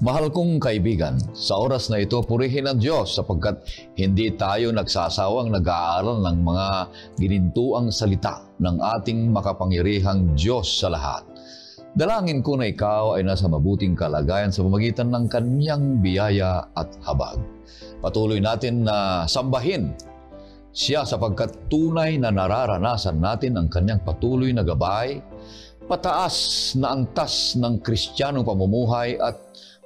Mahal kong kaibigan, sa oras na ito, purihin ang Diyos sapagkat hindi tayo nagsasawang nag-aaral ng mga ginintuang salita ng ating makapangyarihang Diyos sa lahat. Dalangin ko na ikaw ay nasa mabuting kalagayan sa pamamagitan ng Kanyang biyaya at habag. Patuloy natin na sambahin siya sapagkat tunay na nararanasan natin ang Kanyang patuloy na gabay, pataas na antas ng Kristiyanong pamumuhay at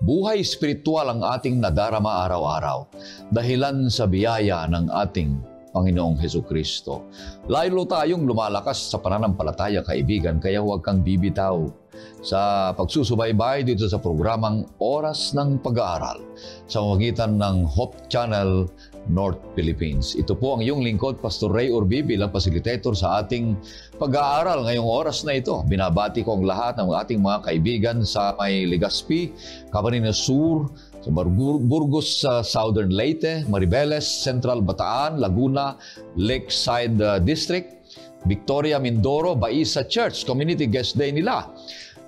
buhay espiritual ang ating nadarama araw-araw dahilan sa biyaya ng ating Panginoong Hesukristo. Lalo tayong lumalakas sa pananampalataya, kaibigan, kaya huwag kang bibitaw sa pagsusubaybay dito sa programang Oras ng Pag-aaral sa pamamagitan ng Hope Channel North Philippines. Ito po ang iyong lingkod, Pastor Ray Urbi, bilang facilitator sa ating pag-aaral ngayong oras na ito. Binabati ko ang lahat ng ating mga kaibigan sa may Legazpi, Camarines Sur, sa Burgos, Southern Leyte, Maribeles, Central Bataan, Laguna, Lakeside District, Victoria, Mindoro, Baisa Church, Community Guest Day nila.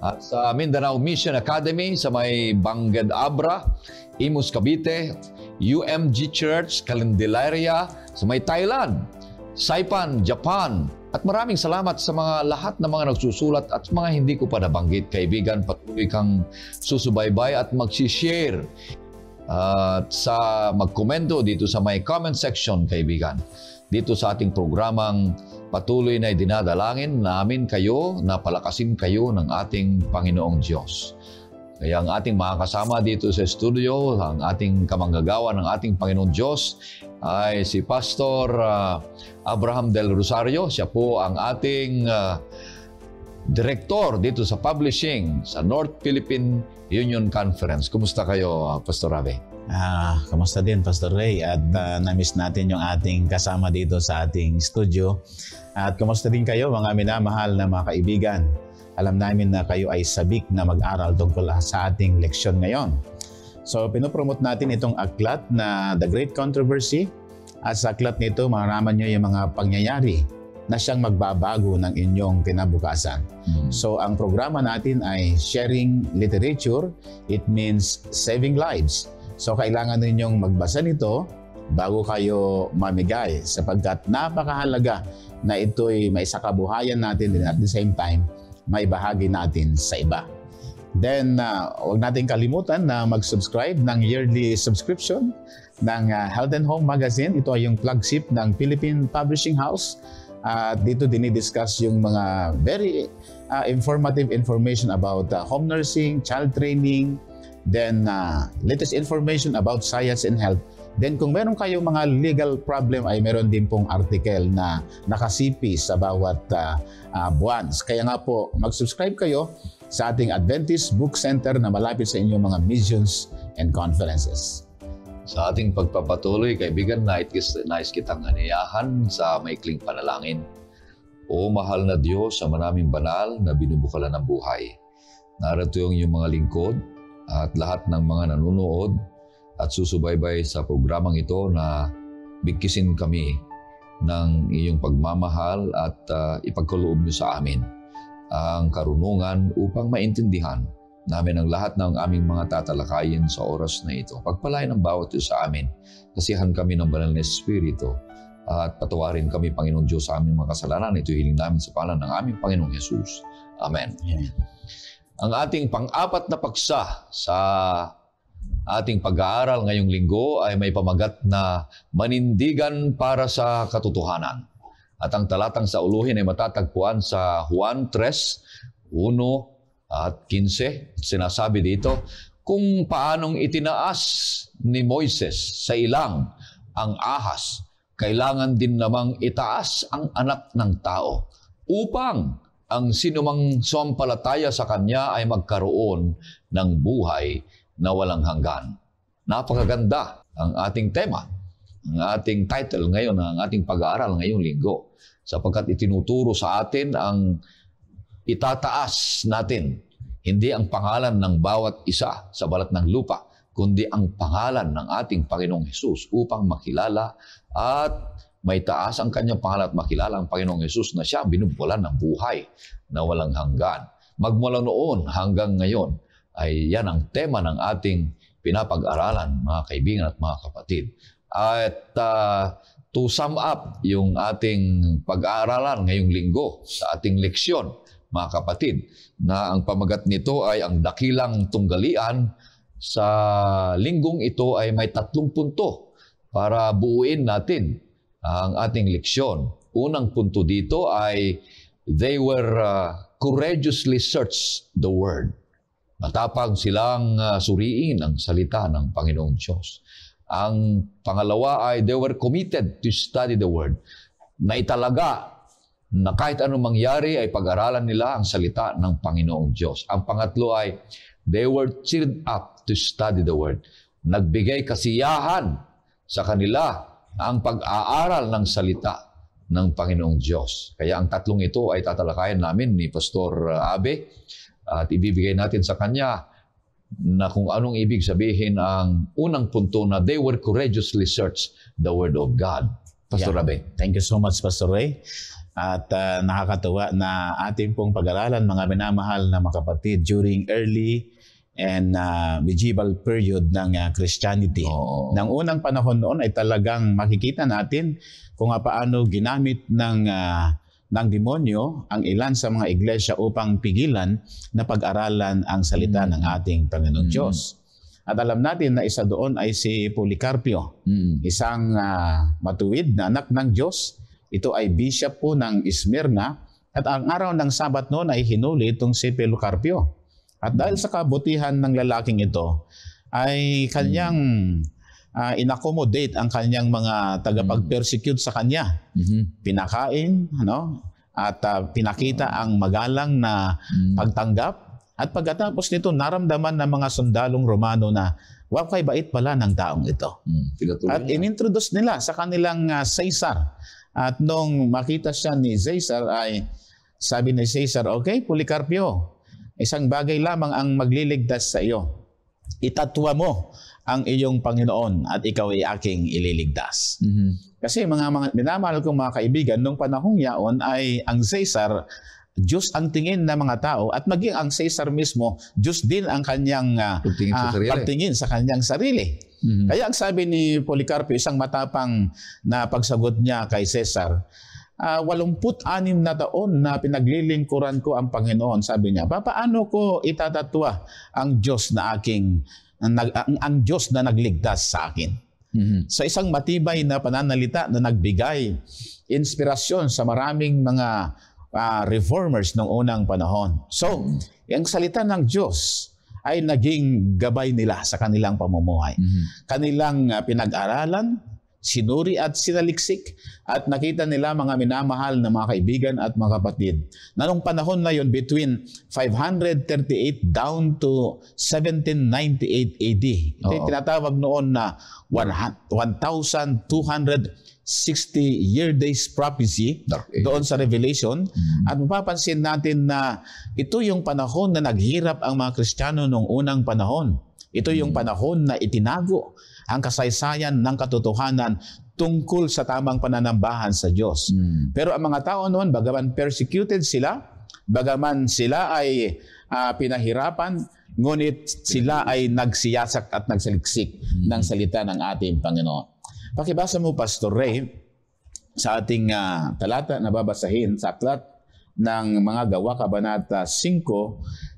At sa Mindanao Mission Academy, sa may Bangged Abra, Imus Cavite, UMG Church, Candelaria, sa may Thailand, Saipan, Japan, at maraming salamat sa mga lahat ng mga nagsusulat at mga hindi ko pa nabanggit. Kaibigan, patuloy kang susubaybay at mag-share at sa magkomento dito sa may comment section, kaibigan. Dito sa ating programang patuloy na dinadalangin namin kayo na palakasin kayo ng ating Panginoong Diyos. Kaya ang ating mga kasama dito sa studio, ang ating kamanggagawa ng ating Panginoong Diyos ay si Pastor Abraham Del Rosario. Siya po ang ating director dito sa publishing sa North Philippine Union Conference. Kumusta kayo, Pastor Abe? Kamusta din, Pastor Ray? At na-miss natin yung ating kasama dito sa ating studio. At kamusta din kayo, mga minamahal na mga kaibigan? Alam namin na kayo ay sabik na mag-aral tungkol sa ating leksyon ngayon. So, pinopromote natin itong aklat na The Great Controversy. At sa aklat nito, mararaman nyo yung mga pangyayari na siyang magbabago ng inyong kinabukasan. So, ang programa natin ay Sharing Literature. It means saving lives. So, kailangan ninyong magbasa nito bago kayo mamigay sapagkat napakahalaga na ito'y may sakabuhayan natin din at the same time, may bahagi natin sa iba. Then, huwag natin kalimutan na mag-subscribe ng yearly subscription ng Health and Home Magazine. Ito ay yung flagship ng Philippine Publishing House. Dito dinidiscuss yung mga very informative information about home nursing, child training, then latest information about science and health. Then kung meron kayong mga legal problem ay meron din pong article na nakasipi sa bawat buwan. Kaya nga po, mag-subscribe kayo sa ating Adventist Book Center na malapit sa inyong mga missions and conferences. Sa ating pagpapatuloy, kaibigan, nais kitang aniyahan sa maikling panalangin. O mahal na Diyos, sa maraming banal na binubukalan ng buhay, narito yung iyong mga lingkod at lahat ng mga nanonood at susubaybay sa programang ito na bigkisin kami ng iyong pagmamahal at ipagkaloob niyo sa amin ang karunungan upang maintindihan namin ang lahat ng aming mga tatalakayin sa oras na ito. Pagpalain ang bawat iyo sa amin, kasihan kami ng banal na Espiritu at patawarin kami, Panginoon Diyos, sa aming mga kasalanan. Ito hiling namin sa pangalan ng aming Panginoong Jesus. Amen. Amen. Ang ating pang-apat na paksa sa ating pag-aaral ngayong linggo ay may pamagat na manindigan para sa katotohanan. At ang talatang sa uluhin ay matatagpuan sa Juan 3:1 at 15. Sinasabi dito, kung paanong itinaas ni Moises sa ilang ang ahas, kailangan din namang itaas ang anak ng tao upang ang sinumang sumampalataya sa kanya ay magkaroon ng buhay na walang hanggan. Napakaganda ang ating tema, ang ating title ngayon, ang ating pag-aaral ngayong linggo, sapagkat itinuturo sa atin ang itataas natin, hindi ang pangalan ng bawat isa sa balat ng lupa, kundi ang pangalan ng ating Panginoong Hesus upang makilala at may taas ang kanyang pangalan at makilala ang Panginoong Hesus na siya binubulan ng buhay na walang hanggan. Magmula noon hanggang ngayon ay yan ang tema ng ating pinapag-aralan, mga kaibigan at mga kapatid. At to sum up yung ating pag-aaralan ngayong linggo sa ating leksyon, mga kapatid, na ang pamagat nito ay ang dakilang tunggalian. Sa linggong ito ay may 3 punto para buuin natin ang ating leksyon. Unang punto dito ay they were courageously searched the Word. Matapang silang suriin ang salita ng Panginoong Diyos. Ang pangalawa ay they were committed to study the Word. Naitalaga na kahit anong mangyari ay pag-aralan nila ang salita ng Panginoong Diyos. Ang pangatlo ay they were cheered up to study the Word. Nagbigay kasiyahan sa kanila ang pag-aaral ng salita ng Panginoong Diyos. Kaya ang 3 ito ay tatalakayan namin ni Pastor Abe at ibibigay natin sa kanya na kung anong ibig sabihin ang unang punto na they were courageously search the Word of God. Pastor Abe. Thank you so much, Pastor Ray. At nakakatuwa na ating pong pag-aralan, mga minamahal na mga kapatid, during early and medieval period ng Christianity. Nang unang panahon noon ay talagang makikita natin kung paano ginamit ng demonyo ang ilan sa mga iglesia upang pigilan na pag-aralan ang salita ng ating Panginoon Diyos. At alam natin na isa doon ay si Policarpio, isang matuwid na anak ng Diyos. Ito ay bishop po ng Smyrna at ang araw ng Sabat noon ay hinuli itong si Policarpio. At dahil sa kabutihan ng lalaking ito ay kanyang inaccommodate ang kanyang mga tagapag-persecute sa kanya. Pinakain, at pinakita ang magalang na pagtanggap. At pagkatapos nito, naramdaman ng mga sundalong Romano na wakay bait pala ng taong ito. At inintroduce nila sa kanilang Caesar. At nung makita siya ni Caesar ay sabi ni Caesar, okay, Policarpio, isang bagay lamang ang magliligtas sa iyo. Itatwa mo ang iyong Panginoon at ikaw ay aking ililigtas. Kasi mga minamahal kong mga kaibigan, nung panahong yaon ay ang Caesar, Diyos ang tingin ng mga tao at maging ang Caesar mismo, Diyos din ang kanyang pagtingin sa kanyang sarili. Kaya ang sabi ni Policarpio, isang matapang na pagsagot niya kay Caesar, 86 na taon na pinaglilingkuran ko ang Panginoon, sabi niya, paano ko itatatwa ang Diyos na ang Diyos na nagligtas sa akin? Sa isang matibay na pananalita na nagbigay inspirasyon sa maraming mga reformers ng unang panahon. So, ang salita ng Diyos ay naging gabay nila sa kanilang pamumuhay. Kanilang pinag-aralan, sinuri at sinaliksik, at nakita nila, mga minamahal na mga kaibigan at mga kapatid, na nung panahon na yun, between 538 down to 1798 AD. Ito yung tinatawag noon na 1,260-year days prophecy doon sa Revelation. At mapapansin natin na ito yung panahon na naghirap ang mga Kristiyano noong unang panahon. Ito yung panahon na itinago ang kasaysayan ng katotohanan tungkol sa tamang pananambahan sa Diyos. Pero ang mga tao noon, bagaman persecuted sila, bagaman sila ay pinahirapan, ngunit sila ay nagsiyasak at nagsaliksik ng salita ng ating Panginoon. Pakibasa mo, Pastor Ray, sa ating talata na babasahin sa aklat ng mga Gawa, Kabanata 5,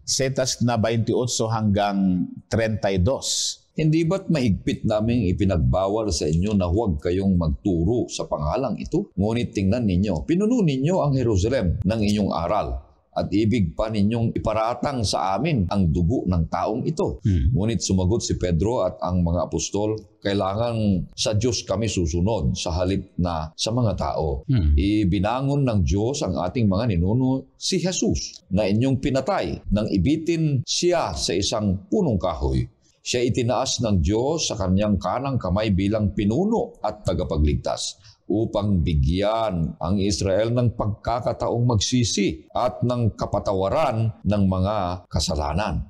setas na 28 hanggang 32. Hindi ba't mahigpit naming ipinagbawal sa inyo na huwag kayong magturo sa pangalang ito? Ngunit tingnan ninyo, pinuno ninyo ang Jerusalem ng inyong aral at ibig pa ninyong iparatang sa amin ang dugo ng taong ito. Ngunit sumagot si Pedro at ang mga apostol, kailangan sa Diyos kami susunod sa halip na sa mga tao. Ibinangon ng Diyos ang ating mga ninuno si Jesus na inyong pinatay nang ibitin siya sa isang punong kahoy. Siya itinaas ng Diyos sa kanyang kanang kamay bilang pinuno at tagapagligtas upang bigyan ang Israel ng pagkakataong magsisi at ng kapatawaran ng mga kasalanan.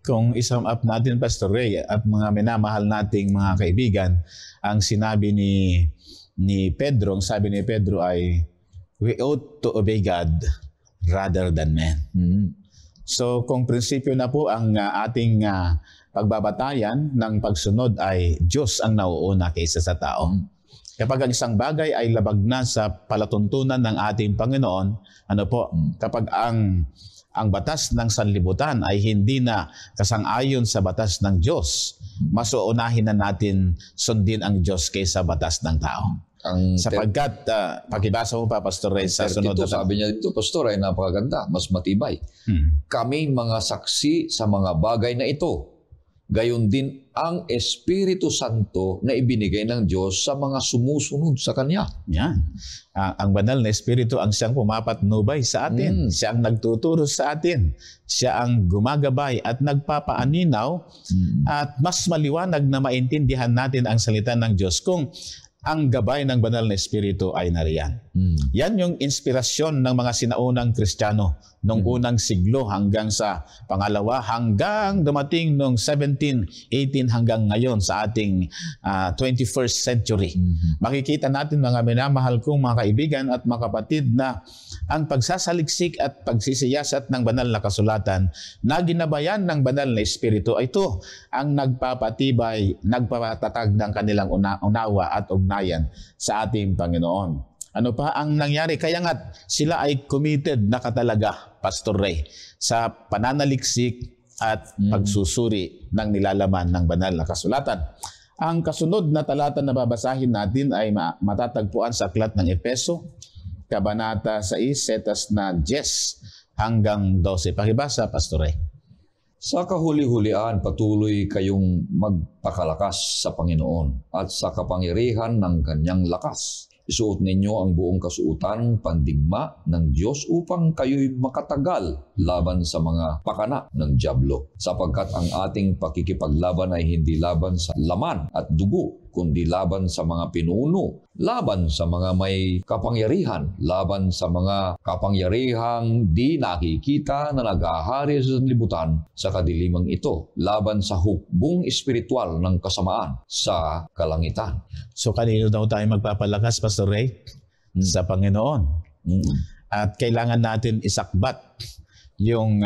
Kung isum up natin, Pastor Ray, at mga minamahal nating mga kaibigan, ang sinabi ni Pedro, ang sabi ni Pedro ay, we ought to obey God rather than men. So kung prinsipyo na po ang ating pagbabatayan ng pagsunod ay Diyos ang nauuna kaysa sa tao. Kapag ang isang bagay ay labag na sa palatuntunan ng ating Panginoon, kapag ang batas ng sanlibutan ay hindi na kasang-ayon sa batas ng Diyos, mas uunahin na natin sundin ang Diyos kaysa batas ng tao. Sapagkat, pakibasa mo pa, Pastor Ray, sa sunod na sabi niya dito, Pastor, ay napakaganda, mas matibay. Kami mga saksi sa mga bagay na ito. Gayon din ang Espiritu Santo na ibinigay ng Diyos sa mga sumusunod sa Kanya. Yan. Ang banal na Espiritu ang siyang pumapatnubay sa atin. Siya ang nagtuturo sa atin. Siya ang gumagabay at nagpapaaninaw at mas maliwanag na maintindihan natin ang salita ng Diyos kung ang gabay ng banal na Espiritu ay nariyan. Yan yung inspirasyon ng mga sinaunang Kristiyano nung unang siglo hanggang sa pangalawa, hanggang dumating nung 1718 hanggang ngayon sa ating 21st century. Makikita natin, mga minamahal kong mga kaibigan at mga kapatid, na ang pagsasaliksik at pagsisiyasat ng banal na kasulatan na ginabayan ng banal na Espiritu ay ito ang nagpapatibay, nagpapatatag ng kanilang unawa at ugnayan sa ating Panginoon. Ano pa ang nangyari? Kaya nga sila ay committed na katalaga, Pastor Ray, sa pananaliksik at pagsusuri ng nilalaman ng banal na kasulatan. Ang kasunod na talata na babasahin natin ay matatagpuan sa aklat ng Efeso, Kabanata 6, setas na 10 hanggang 12. Pakibasa, Pastor Ray. Sa kahuli-hulian, patuloy kayong magpakalakas sa Panginoon at sa kapangyarihan ng Kanyang lakas. Isuot ninyo ang buong kasuotan, pandigma ng Diyos upang kayo'y makatagal laban sa mga pakana ng dyablo. Sapagkat ang ating pakikipaglaban ay hindi laban sa laman at dugo, kundi laban sa mga pinuno, laban sa mga may kapangyarihan, laban sa mga kapangyarihang di nakikita na naghahari sa libutan sa kadilimang ito, laban sa hukbong espiritual ng kasamaan sa kalangitan. So kanino daw tayo magpapalakas, Pastor Ray? Sa Panginoon. At kailangan natin isakbat yung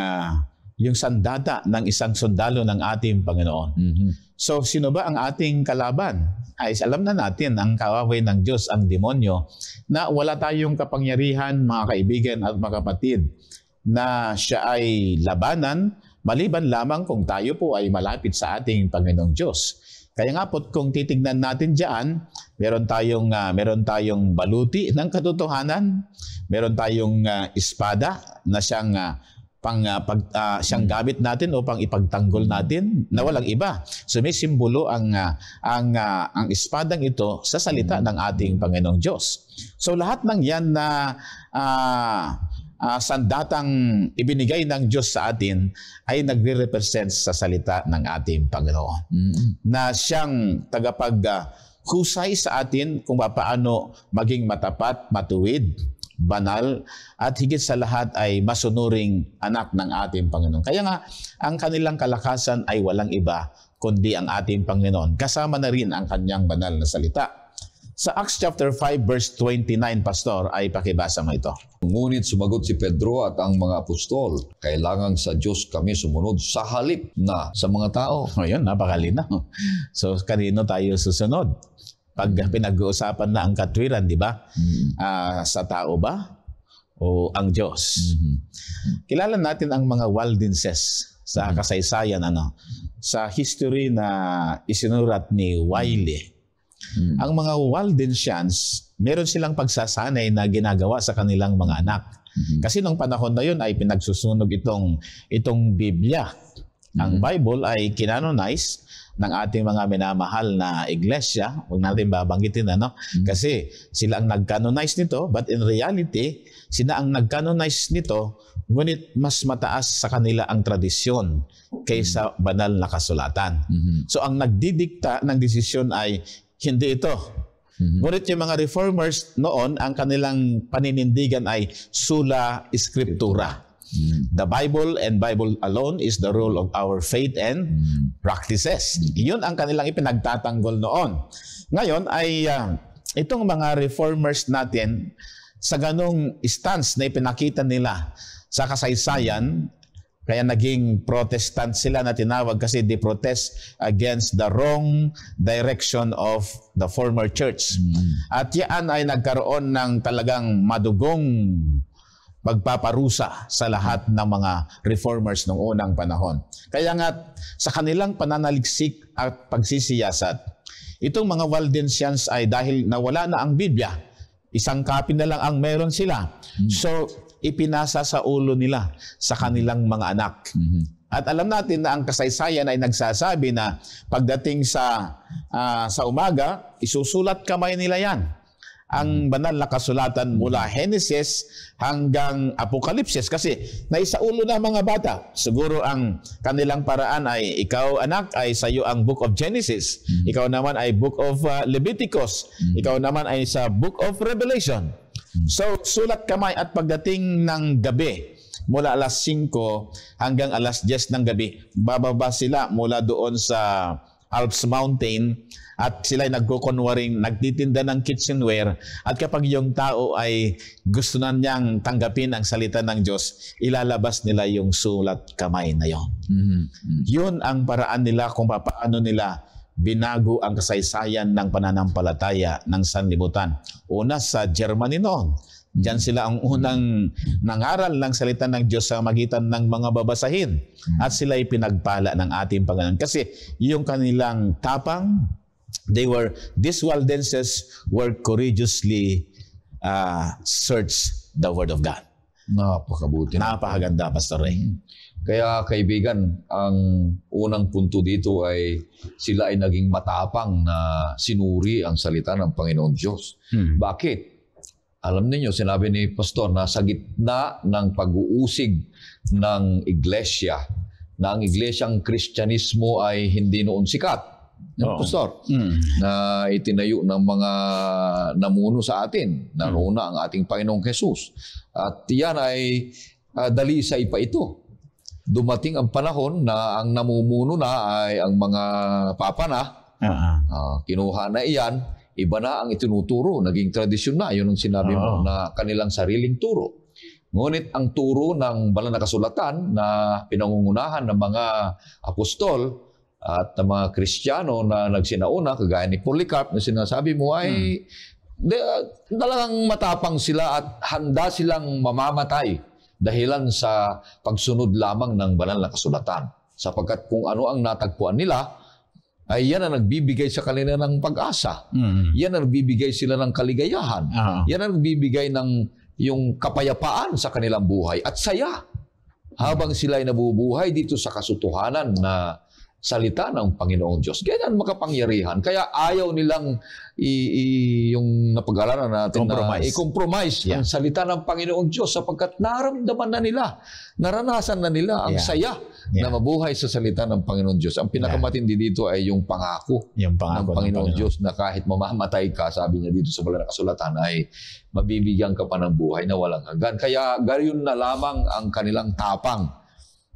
sandata ng isang sundalo ng ating Panginoon. So, sino ba ang ating kalaban? Ay, alam na natin, ang kaaway ng Diyos, ang demonyo, na wala tayong kapangyarihan, mga kaibigan at mga kapatid, na siya ay labanan, maliban lamang kung tayo po ay malapit sa ating Panginoong Diyos. Kaya nga po, kung titignan natin diyan, meron tayong baluti ng katotohanan, meron tayong espada na siyang gamit natin upang ipagtanggol natin na walang iba. So may simbolo ang espadang ito sa salita ng ating Panginoong Diyos. So lahat ng yan na sandatang ibinigay ng Diyos sa atin ay nagre-represent sa salita ng ating Panginoon. Na siyang tagapaghusay sa atin kung paano maging matapat, matuwid, banal, at higit sa lahat ay masunuring anak ng ating Panginoon. Kaya nga, ang kanilang kalakasan ay walang iba kundi ang ating Panginoon. Kasama na rin ang kanyang banal na salita. Sa Acts chapter 5 verse 29, Pastor, ay pakibasa mo ito. Ngunit sumagot si Pedro at ang mga apostol, kailangan sa Diyos kami sumunod sa halip na sa mga tao. Ayun, napakalinaw. So, kanino tayo susunod? Pag pinag-uusapan na ang katwiran, di ba? Sa tao ba o ang Diyos? Kilala natin ang mga Waldenses sa kasaysayan, sa history na isinurat ni Wiley. Ang mga Waldensians, meron silang pagsasanay na ginagawa sa kanilang mga anak. Kasi nung panahon na yun ay pinagsusunog itong Biblia. Ang Bible ay kinanonize ng ating mga minamahal na iglesia. Huwag natin babanggitin, Kasi sila ang nag-canonize nito, but in reality, sila ang nag-canonize nito, ngunit mas mataas sa kanila ang tradisyon kaysa banal na kasulatan. So ang nagdidikta ng desisyon ay hindi ito. Ngunit yung mga reformers noon, ang kanilang paninindigan ay sola scriptura. The Bible and Bible alone is the rule of our faith and practices. Iyon ang kanilang ipinagtatanggol noon. Ngayon ay itong mga reformers natin, sa ganong stance na ipinakita nila sa kasaysayan, Kaya naging Protestant sila na tinawag kasi they protest against the wrong direction of the former church. At yan ay nagkaroon ng talagang madugong pagpaparusa sa lahat ng mga reformers noong unang panahon. Kaya nga sa kanilang pananaliksik at pagsisiyasat, itong mga Waldensians ay dahil nawala na ang Biblia, isang copy na lang ang meron sila. So, ipinasa sa ulo nila sa kanilang mga anak. At alam natin na ang kasaysayan ay nagsasabi na pagdating sa umaga, isusulat kamay nila yan. Ang banal na kasulatan mula Genesis hanggang Apokalipsis kasi naisaulo na mga bata. Siguro ang kanilang paraan ay ikaw anak ay sa iyo ang Book of Genesis. Ikaw naman ay Book of Leviticus. Ikaw naman ay sa Book of Revelation. So, sulat kamay at pagdating ng gabi, mula alas 5 hanggang alas 10 ng gabi, bababa sila mula doon sa Alps Mountain at sila ay nagkukunwaring, nagtitinda ng kitchenware at kapag yung tao ay gusto na niyang tanggapin ang salita ng Diyos, ilalabas nila yung sulat kamay na yon. Yun ang paraan nila kung paano nila binago ang kasaysayan ng pananampalataya ng sanlibutan. Una sa Germany noon. Diyan sila ang unang nangaral ng salita ng Diyos sa magitan ng mga babasahin. At sila ay pinagpala ng ating Panginoon. Kasi yung kanilang tapang, these Waldenses were courageously search the Word of God. Napakabuti. Napakaganda, Pastor Ray. Kaya kaibigan, ang unang punto dito ay sila ay naging matapang na sinuri ang salita ng Panginoon Diyos. Bakit? Alam niyo, sinabi ni Pastor na sa gitna ng pag-uusig ng iglesia, na ang iglesyang Kristyanismo ay hindi noon sikat. Pastor, na itinayo ng mga namuno sa atin, naroon ang ating Panginoong Jesus. At yan ay dalisay pa ito. Dumating ang panahon na ang namumuno na ay ang mga papa na, kinuha na iyan, iba na ang itinuturo, naging tradisyon na, yun ang sinabi mo, na kanilang sariling turo. Ngunit ang turo ng banal na kasulatan na pinangungunahan ng mga apostol at ng mga Kristiyano na nagsinauna, kagaya ni Polycarp na sinasabi mo ay talagang matapang sila at handa silang mamamatay dahilan sa pagsunod lamang ng banal na kasulatan. Sapagkat kung ano ang natagpuan nila, ay yan ang nagbibigay sa kanila ng pag-asa. Yan ang nagbibigay sila ng kaligayahan. Yan ang nagbibigay ng yung kapayapaan sa kanilang buhay at saya. Habang sila ay nabubuhay dito sa kasutuhanan na salita ng Panginoong Diyos. Kaya yan makapangyarihan. Kaya ayaw nilang yung napag-alanan natin na i-compromise ang salita ng Panginoong Diyos sapagkat naramdaman na nila, naranasan na nila ang saya na mabuhay sa salita ng Panginoong Diyos. Ang pinakamatindi dito ay yung pangako ng Panginoong Diyos na kahit mamamatay ka, sabi niya dito sa banal na kasulatan, ay mabibigyan ka pa ng buhay na walang hanggan. Kaya gayon na lamang ang kanilang tapang.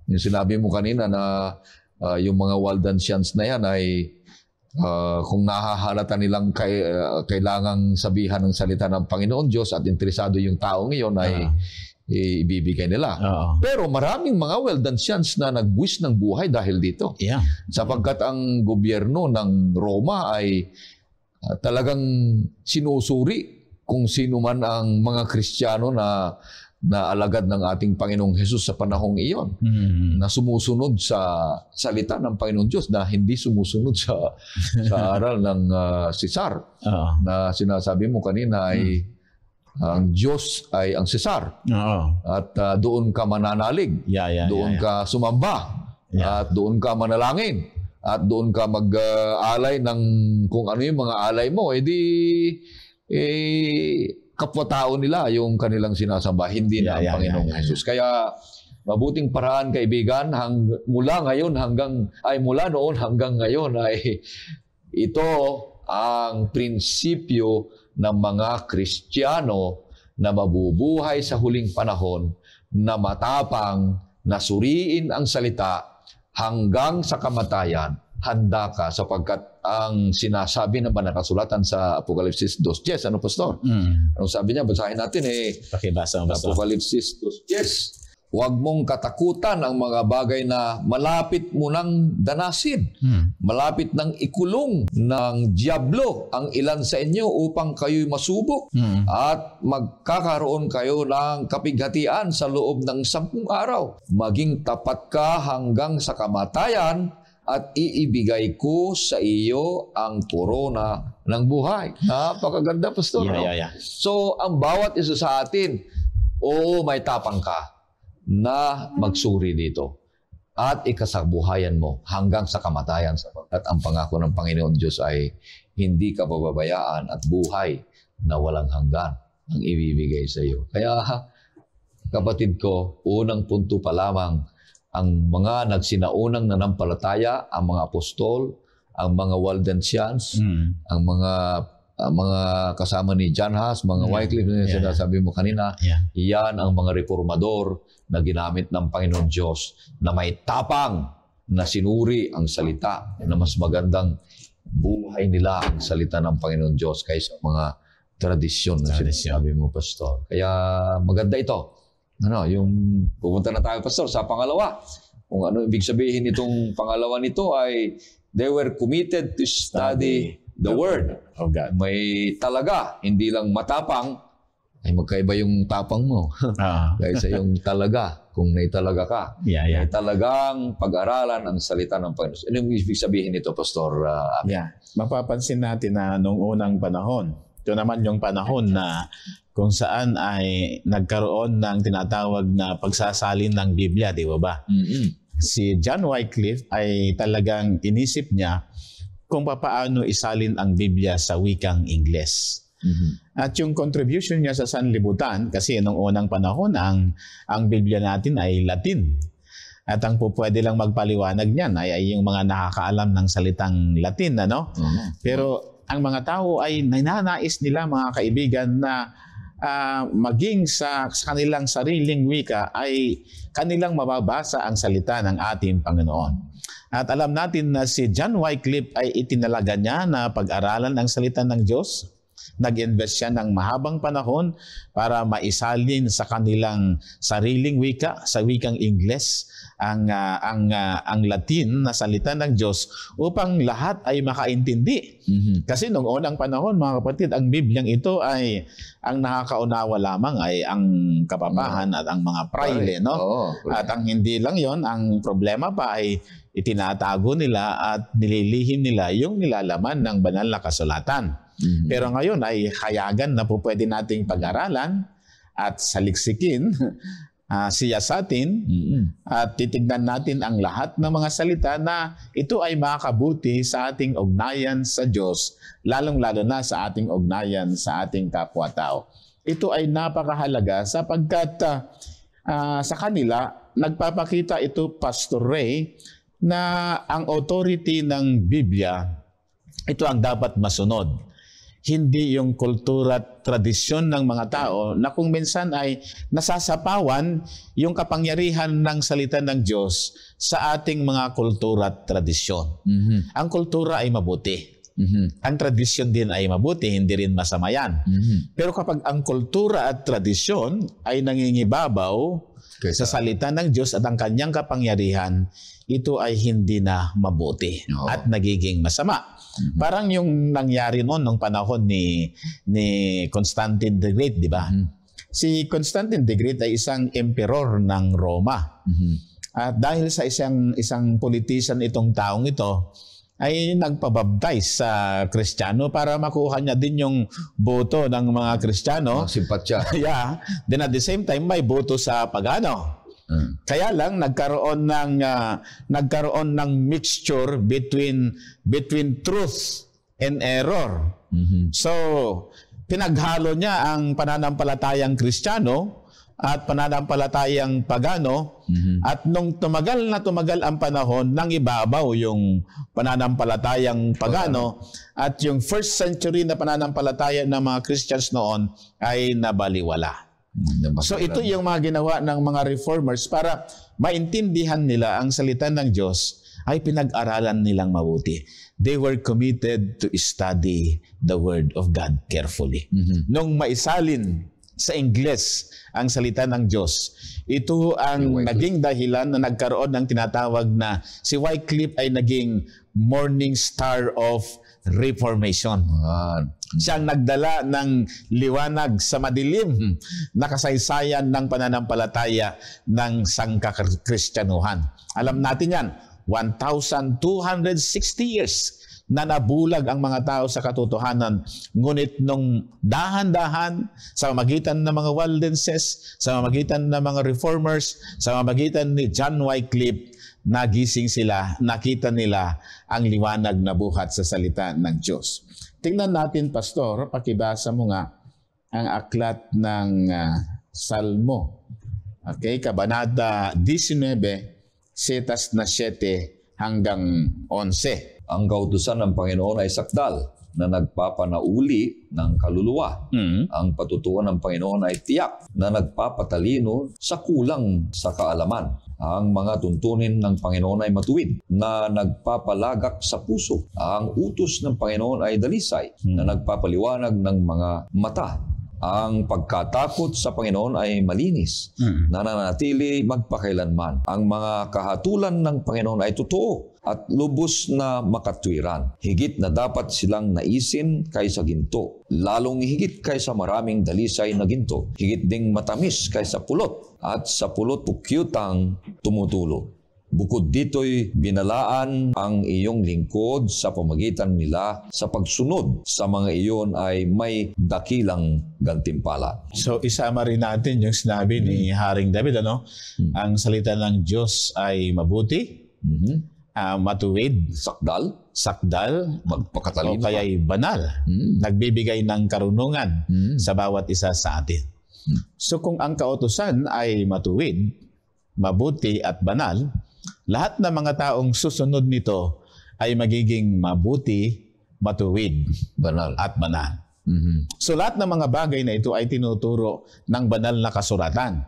Yung sinabi mo kanina na yung mga Waldensians na yan ay kung nahahalata nilang kailangang sabihan ng salita ng Panginoon Diyos at interesado yung tao ngayon ay ibibigay nila. Pero maraming mga Waldensians na nagbuwis ng buhay dahil dito. Sapagkat ang gobyerno ng Roma ay talagang sinusuri kung sino man ang mga Kristiyano na alagad ng ating Panginoong Jesus sa panahong iyon, na sumusunod sa salita ng Panginoong Diyos, na hindi sumusunod sa aral ng Cesar, na sinasabi mo kanina ay ang Diyos ay ang Cesar, at doon ka mananalig, doon ka sumamba, at doon ka manalangin, at doon ka mag-alay ng kung ano yung mga alay mo, kapwa-tao nila yung kanilang sinasamba, hindi na ang Panginoong Jesus. Kaya mabuting paraan, kaibigan, mula noon hanggang ngayon ay ito ang prinsipyo ng mga Kristiyano na mabubuhay sa huling panahon, na matapang, na suriin ang salita hanggang sa kamatayan. Handa ka sapagkat ang sinasabi ng banal na kasulatan sa Apokalipsis 2:10. Ano, Pastor? Anong sabi niya? Basahin natin Pakibasa mo, Pastor. Apokalipsis 2:10. Huwag mong katakutan ang mga bagay na malapit mo nang danasin. Malapit nang ikulong ng diablo ang ilan sa inyo upang kayo'y masubok. At magkakaroon kayo ng kapighatian sa loob ng 10 araw. Maging tapat ka hanggang sa kamatayan at iibigay ko sa iyo ang korona ng buhay. Napakaganda, Pastor. Yeah. So, ang bawat isa sa atin, may tapang ka na magsuri dito at ikasabuhayan mo hanggang sa kamatayan, sapagkat ang pangako ng Panginoon Diyos ay hindi ka pababayaan at buhay na walang hanggan ang ibibigay sa iyo. Kaya, kapatid ko, unang punto pa lamang, ang mga nagsinaunang nanampalataya, ang mga apostol, ang mga Waldensians, ang mga kasama ni John Huss, mga Wycliffe na sinasabi mo kanina, yan ang mga reformador na ginamit ng Panginoon Diyos na may tapang na sinuri ang salita, na mas magandang buhay nila ang salita ng Panginoon Diyos kaysa mga tradisyon na sinasabi mo, Pastor. Kaya maganda ito. Yung pupunta na tayo, Pastor, sa pangalawa. Kung ano ibig sabihin nitong pangalawa nito ay they were committed to study the Word of God. May talaga, hindi lang matapang, ay magkaiba yung tapang mo. Kaysa yung talaga, kung may talaga ka. May talagang pag-aralan ang salita ng Panginoon. Ano yung ibig sabihin nito, Pastor? Mapapansin natin na noong unang panahon, ito naman yung panahon na kung saan ay nagkaroon ng tinatawag na pagsasalin ng Biblia, di ba? Si John Wycliffe ay talagang inisip niya kung paano isalin ang Biblia sa wikang Ingles. At yung contribution niya sa sanlibutan, kasi noong unang panahon, ang Biblia natin ay Latin. At ang pwede lang magpaliwanag niyan ay yung mga nakakaalam ng salitang Latin. Pero ang mga tao ay nananais nila, mga kaibigan, na maging sa kanilang sariling wika ay kanilang mababasa ang salita ng ating Panginoon. At alam natin na si John Wycliffe ay itinalaga niya na pag-aralan ang salita ng Diyos. Nag-invest siya ng mahabang panahon para maisalin sa kanilang sariling wika, sa wikang Ingles, ang Latin na salita ng Diyos upang lahat ay makaintindi. Kasi noong unang panahon, mga kapatid, ang Bibliang ito ay ang nakakaunawa lamang ay ang kapapahan at ang mga praile. At ang hindi lang yon, ang problema pa ay itinatago nila at nililihim nila yung nilalaman ng banal na kasulatan. Pero ngayon ay hayagan na po pwede nating pag-aralan at saliksikin, siyasatin, at titignan natin ang lahat ng mga salita na ito ay makakabuti sa ating ugnayan sa Diyos, lalong-lalo na sa ating ugnayan sa ating kapwa-tao. Ito ay napakahalaga sapagkat sa kanila, nagpapakita ito, Pastor Ray, na ang authority ng Biblia, ito ang dapat masunod. Hindi yung kultura at tradisyon ng mga tao na kung minsan ay nasasapawan yung kapangyarihan ng salita ng Diyos sa ating mga kultura at tradisyon. Ang kultura ay mabuti. Ang tradisyon din ay mabuti, hindi rin masama yan. Pero kapag ang kultura at tradisyon ay nangingibabaw sa salita ng Diyos at ang kanyang kapangyarihan, ito ay hindi na mabuti at nagiging masama. Parang yung nangyari noon nung panahon ni Constantine the Great, di ba? Si Constantine the Great ay isang emperor ng Roma. At dahil sa isang politician itong taong ito, ay nagpabaptize sa Kristiyano para makuha niya din yung boto ng mga Kristiyano. Simpatya. Then at the same time, may boto sa pagano. Kaya lang nagkaroon ng mixture between truth and error. So pinaghalo niya ang pananampalatayang Kristiyano at pananampalatayang pagano, at nung tumagal ang panahon, nang ibabaw yung pananampalatayang pagano, at yung first century na pananampalataya ng mga Christians noon ay nabaliwala. So ito yung mga ginawa ng mga reformers para maintindihan nila ang salita ng Diyos ay pinag-aralan nilang mabuti. They were committed to study the Word of God carefully. Nung maisalin sa Ingles ang salita ng Diyos. Ito ang naging dahilan na nagkaroon ng tinatawag na si Wycliffe ay naging morning star of Reformation. Siya ang nagdala ng liwanag sa madilim na kasaysayan ng pananampalataya ng sangkakristyanuhan. Alam natin yan, 1,260 years na nabulag ang mga tao sa katotohanan. Ngunit nung dahan-dahan, sa pamamagitan ng mga Waldenses, sa pamamagitan ng mga Reformers, sa pamamagitan ni John Wycliffe, nagising sila, nakita nila ang liwanag na buhat sa salita ng Diyos. Tingnan natin, Pastor, pakibasa mo nga ang aklat ng Salmo. Okay, Kabanata 19, setas na 7 hanggang 11. Ang kautusan ng Panginoon ay sakdal na nagpapanauli ng kaluluwa. Ang patutuan ng Panginoon ay tiyak na nagpapatalino sa kulang sa kaalaman. Ang mga tuntunin ng Panginoon ay matuwid na nagpapalagak sa puso. Ang utos ng Panginoon ay dalisay na nagpapaliwanag ng mga mata. Ang pagkatakot sa Panginoon ay malinis, nananatili magpakailanman. Ang mga kahatulan ng Panginoon ay totoo at lubos na makatwiran. Higit na dapat silang naisin kaysa ginto, lalong higit kaysa maraming dalisay na ginto. Higit ding matamis kaysa pulot, at sa pulot pukyutang tumutulo. Bukod dito'y binalaan ang iyong lingkod sa pamagitan nila sa pagsunod sa mga iyon ay may dakilang gantimpala. So isama rin natin yung sinabi ni Haring David, ano? Ang salita ng Diyos ay mabuti, matuwid, sakdal, magpakatalino, o kaya'y banal, nagbibigay ng karunungan sa bawat isa sa atin. So kung ang kautusan ay matuwid, mabuti at banal, lahat ng mga taong susunod nito ay magiging mabuti, matuwid, banal at banal. So lahat ng mga bagay na ito ay tinuturo ng banal na kasuratan.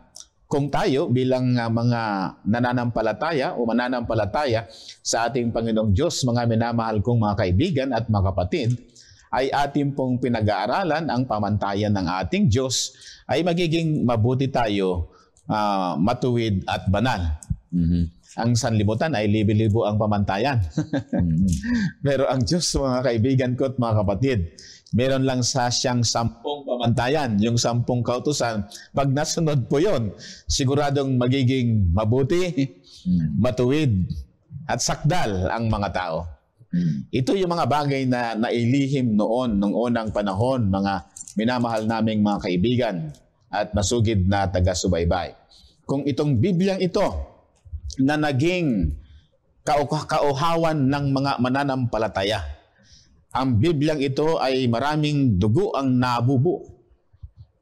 Kung tayo bilang mga nananampalataya o mananampalataya sa ating Panginoong Diyos, mga minamahal kong mga kaibigan at mga kapatid, ay ating pong pinag-aaralan ang pamantayan ng ating Diyos, ay magiging mabuti tayo, matuwid at banal. Ang sanlibutan ay libo-libo ang pamantayan. Pero ang Diyos, mga kaibigan ko at mga kapatid, meron lang siyang 10 pamantayan, yung 10 kautusan. Pag nasunod po yon, siguradong magiging mabuti, matuwid, at sakdal ang mga tao. Ito yung mga bagay na nailihim noon, nung unang panahon, mga minamahal naming mga kaibigan at masugid na taga-subaybay. Kung itong Bibliang ito, na naging kauhawan ng mga mananampalataya. Ang Bibliang ito ay maraming dugo ang nabubo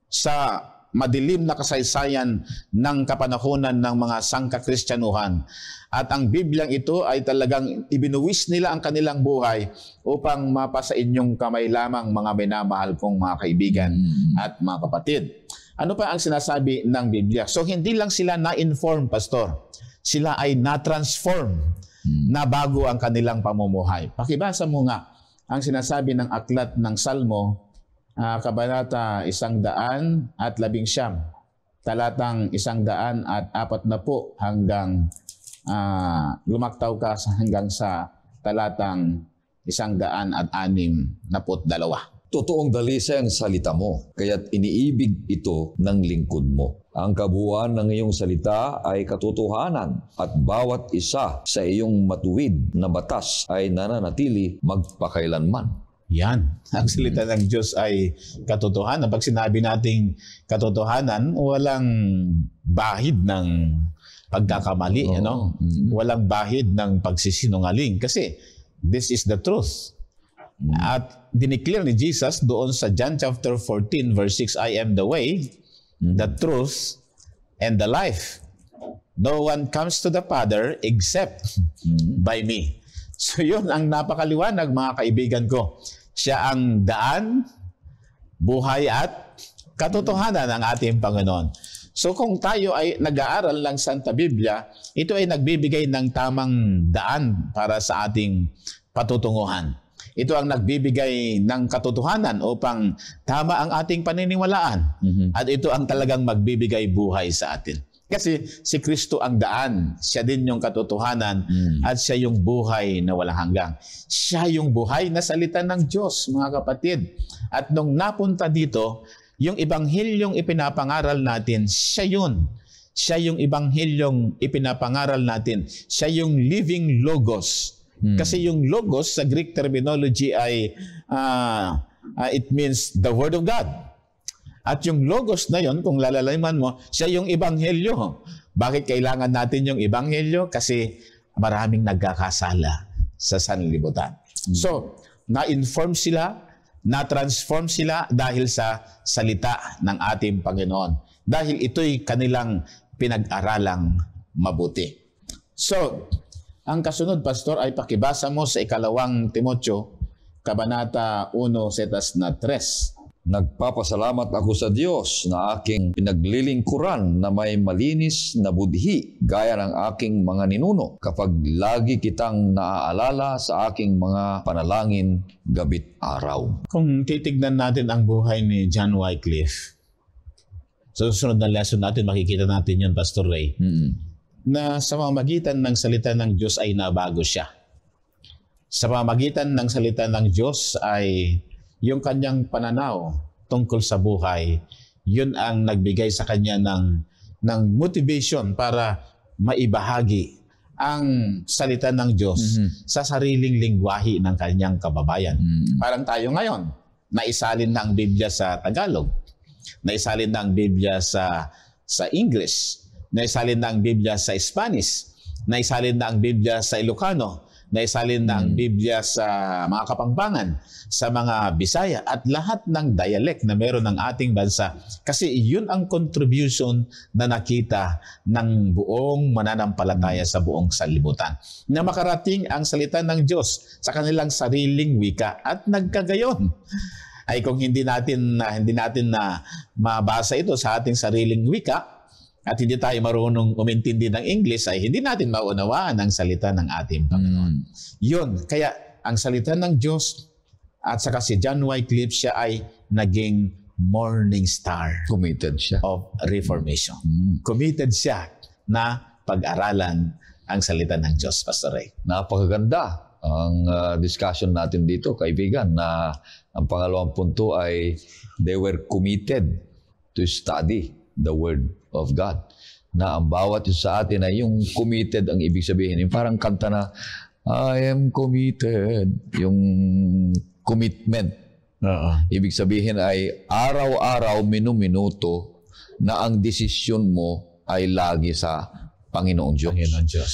sa madilim na kasaysayan ng kapanahunan ng mga sangkakristyanuhan. At ang Bibliang ito ay talagang ibinuwis nila ang kanilang buhay upang mapasa inyong kamay lamang, mga minamahal kong mga kaibigan at mga kapatid. Ano pa ang sinasabi ng Biblia? So hindi lang sila na-inform, Pastor. Sila ay na-transform, na bago ang kanilang pamumuhay. Pakibasa mo nga ang sinasabi ng aklat ng Salmo, Kabanata 119, talatang 140 hanggang lumaktaw ka hanggang sa talatang 162. Totoong dalisay ang salita mo, kaya't iniibig ito ng lingkod mo. Ang kabuuan ng iyong salita ay katotohanan at bawat isa sa iyong matuwid na batas ay nananatili magpakailanman. Yan. Ang salita ng Diyos ay katotohanan. Pag sinabi nating katotohanan, walang bahid ng pagkakamali. Walang bahid ng pagsisinungaling. Kasi this is the truth. At dineclare ni Jesus doon sa John chapter 14 verse 6, I am the way, the truth, and the life. No one comes to the Father except by me. So yun ang napakaliwanag, mga kaibigan ko. Siya ang daan, buhay at katotohanan ng ating Panginoon. So kung tayo ay nag-aaral ng Santa Biblia, ito ay nagbibigay ng tamang daan para sa ating patutunguhan. Ito ang nagbibigay ng katotohanan upang tama ang ating paniniwalaan. At ito ang talagang magbibigay buhay sa atin. Kasi si Kristo ang daan, siya din yung katotohanan, at siya yung buhay na walang hanggang. Siya yung buhay na salita ng Diyos, mga kapatid. At nung napunta dito, yung ebanghilyong ipinapangaral natin, siya yun. Siya yung ebanghilyong ipinapangaral natin. Siya yung living logos. Kasi yung logos sa Greek terminology ay it means the Word of God. At yung logos na yon, kung lalalaman mo, siya yung ebanghelyo. Bakit kailangan natin yung ebanghelyo? Kasi maraming nagkakasala sa sanlibutan. So, na-inform sila, na-transform sila dahil sa salita ng ating Panginoon. Dahil ito'y kanilang pinag-aralang mabuti. So, ang kasunod, Pastor, ay pakibasa mo sa 2 Timoteo, Kabanata 1, setas na 3. Nagpapasalamat ako sa Diyos na aking pinaglilingkuran na may malinis na budhi gaya ng aking mga ninuno kapag lagi kitang naaalala sa aking mga panalangin gabit araw. Kung titignan natin ang buhay ni John Wycliffe, sa susunod na lesson natin, makikita natin yun, Pastor Ray, na sa pamamagitan ng salita ng Diyos ay nabago siya. Sa pamamagitan ng salita ng Diyos ay yung kanyang pananaw tungkol sa buhay, yun ang nagbigay sa kanya ng motivation para maibahagi ang salita ng Diyos sa sariling lingwahe ng kanyang kababayan. Parang tayo ngayon, naisalin na ang Biblia sa Tagalog, naisalin na ang Biblia sa English, naisalin na ang Biblia sa Spanish, naisalin na ang Biblia sa Ilocano, naisalin na ang Biblia sa mga Kapampangan, sa mga Bisaya, at lahat ng dialect na meron ng ating bansa. Kasi yun ang contribution na nakita ng buong mananampalataya sa buong sanlibutan. Na makarating ang salita ng Diyos sa kanilang sariling wika, at nagkagayon. Ay kung hindi natin na mabasa ito sa ating sariling wika, at hindi tayo marunong umintindi ng English, ay hindi natin maunawaan ang salita ng ating Panginoon. Yun, kaya ang salita ng Diyos at saka si John Wycliffe, siya ay naging morning star. Committed siya. Of Reformation. Committed siya na pag-aralan ang salita ng Diyos, Pastor Ray. Napakaganda ang discussion natin dito, kaibigan, na ang pangalawang punto ay they were committed to study the Word of God. Na ang bawat isa sa atin ay yung committed ang ibig sabihin. Yung parang kanta na, I am committed. Yung commitment. Ibig sabihin ay araw-araw, minuto na ang desisyon mo ay lagi sa Panginoong Diyos. Panginoong Diyos.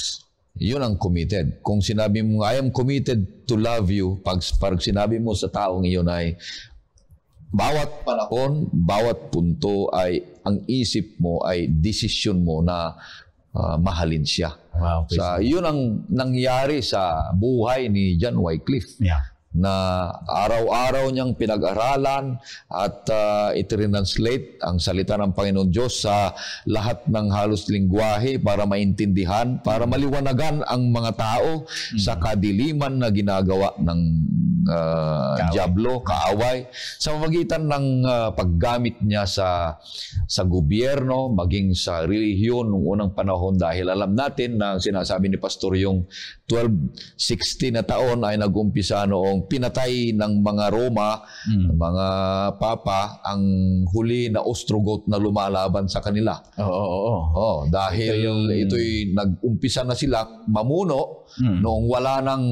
Yun ang committed. Kung sinabi mo, I am committed to love you, pag sinabi mo sa taong iyon ay bawat panahon, bawat punto ay ang isip mo ay desisyon mo na mahalin siya. Wow, yun ang nangyari sa buhay ni John Wycliffe. Yeah. Na araw-araw niyang pinag-aralan at i-translate ang salita ng Panginoon Diyos sa lahat ng halos lingwahe para maintindihan, para maliwanagan ang mga tao sa kadiliman na ginagawa ng diablo, kaaway, sa pamamagitan ng paggamit niya sa gobyerno, maging sa relihiyon noong unang panahon, dahil alam natin na sinasabi ni Pastor yung 1260 na taon ay nag-umpisa noong pinatay ng mga Roma, mga papa, ang huli na Ostrogoth na lumalaban sa kanila. Dahil ito'y nag-umpisa na sila mamuno noong wala nang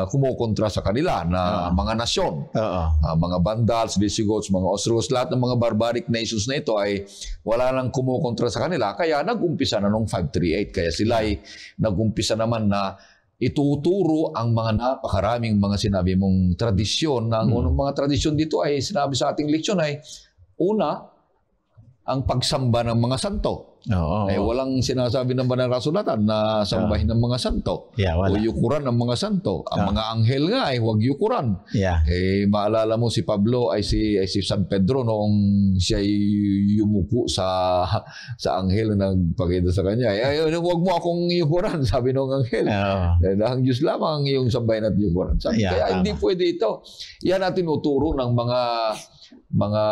kumukontra sa kanila na mga nasyon. Mga Vandals, Visigoths, mga Ostrogoths, lahat ng mga barbaric nations na ito ay wala nang kumukontra sa kanila. Kaya nag-umpisa na noong 538. Kaya sila ay nag-umpisa naman na ituturo ang mga napakaraming mga sinabi mong tradisyon. Ang unang mga tradisyon dito ay sinabi sa ating leksyon ay una, ang pagsamba ng mga santo. Walang sinasabi ng banal na kasulatan na sambahin ng mga santo o yukuran ng mga santo. Ang mga anghel nga ay huwag yukuran. Maalala mo si Pablo ay si San Pedro noong siya yumuko sa anghel na nagpakita sa kanya. Huwag mo akong yukuran, sabi ng anghel. Ang Diyos lamang ang iyong sambahin at yukuran. Kaya hindi pwede ito. Yan ang tinuturo ng mga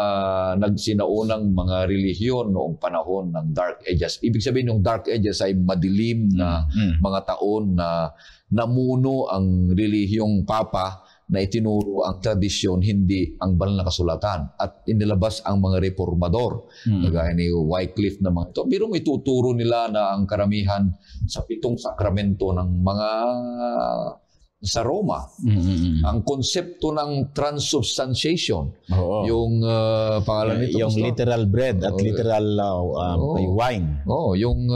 nagsinaunang mga relihiyon noong panahon ng Dark Ages. Ibig sabihin yung Dark Ages ay madilim na mga taon na namuno ang relihiyong Papa na itinuro ang tradisyon, hindi ang banal na kasulatan. At inilabas ang mga reformador, kagaya ni Wycliffe na mga ito. Biro mo ituturo nila na ang karamihan sa 7 sakramento ng mga sa Roma. Ang konsepto ng transubstantiation, yung pangalan nito. Yung literal bread at literal wine. Yung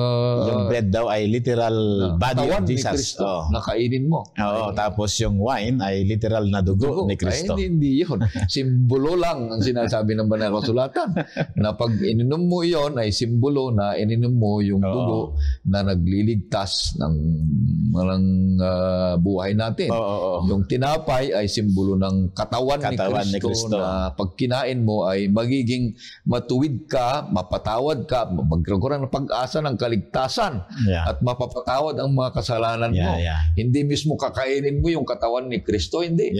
bread daw ay literal body of Jesus. Na kainin mo. Tapos yung wine ay literal na dugo ni Kristo. Ay, hindi yun. Simbolo lang ang sinasabi ng banal na kasulatan. Na pag ininom mo yon ay simbolo na ininom mo yung dugo na nagliligtas ng buhay natin. Yung tinapay ay simbolo ng katawan ni Kristo na pag kinain mo ay magiging matuwid ka, mapatawad ka, magkaroon ng pag-asa ng kaligtasan at mapapatawad ang mga kasalanan mo. Hindi mismo kakainin mo yung katawan ni Kristo, hindi.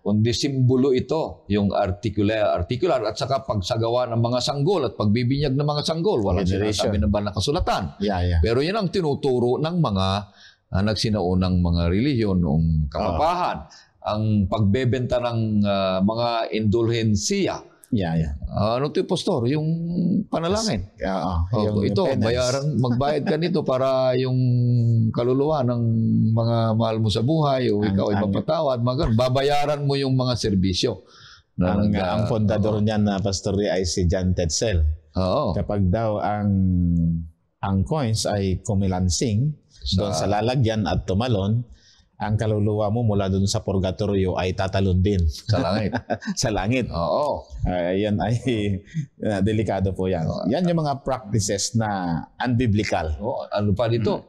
Kundi simbolo ito, yung articular at saka pagsagawa ng mga sanggol at pagbibinyag ng mga sanggol. Walang sinasabi ng banal na kasulatan. Pero yan ang tinuturo ng mga nagsinaunang mga relihiyon noong Kapapaahan. Ang pagbebenta ng mga indulhensiya. Ano ito, Pastor? Yung panalangin. Ito, magbayad ka nito para yung kaluluwa ng mga mahal mo sa buhay o ikaw ay mapatawad. Babayaran mo yung mga serbisyo. Ang fondador niyan na Pastor ay si John Tetzel. Kapag daw ang coins ay kumilansing doon sa lalagyan at tumalon, ang kaluluwa mo mula doon sa purgatorio ay tatalon din. Sa langit. Sa langit. Yan ay delikado po yan. Yan yung mga practices na unbiblical. Ano pa dito?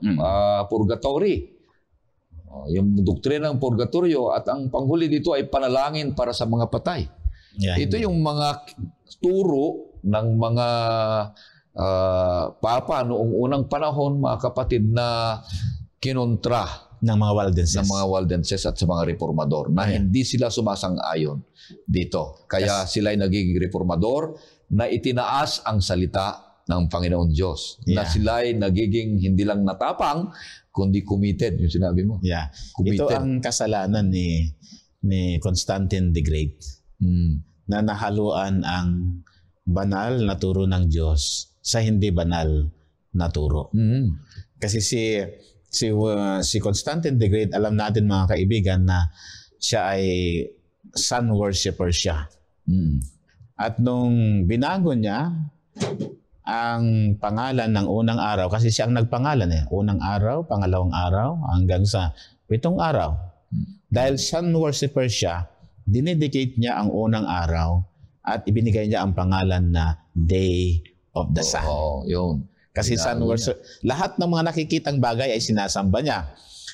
Purgatory. Yung doktrina ng purgatorio at ang panghuli dito ay panalangin para sa mga patay. Ito yung mga turo ng mga Papa noong unang panahon, mga kapatid, na kinontra ng mga Waldenses at sa mga reformador na hindi sila sumasang-ayon dito. Kaya sila ay nagiging reformador na itinaas ang salita ng Panginoon Diyos. Na sila ay nagiging hindi lang natapang, kundi committed, yung sinabi mo. Ito ang kasalanan ni Constantine the Great, na nahaluan ang banal na turo ng Diyos sa hindi banal na turo. Kasi si Constantine the Great, alam natin mga kaibigan na siya ay sun worshipper siya. At nung binago niya ang pangalan ng unang araw, kasi siya ang nagpangalan unang araw, pangalawang araw, hanggang sa 7 araw. Dahil sun worshipper siya, dinedicate niya ang unang araw at ibinigay niya ang pangalan na Day of the Sun. Yun. Kasi sun worship, lahat ng mga nakikitang bagay ay sinasamba niya.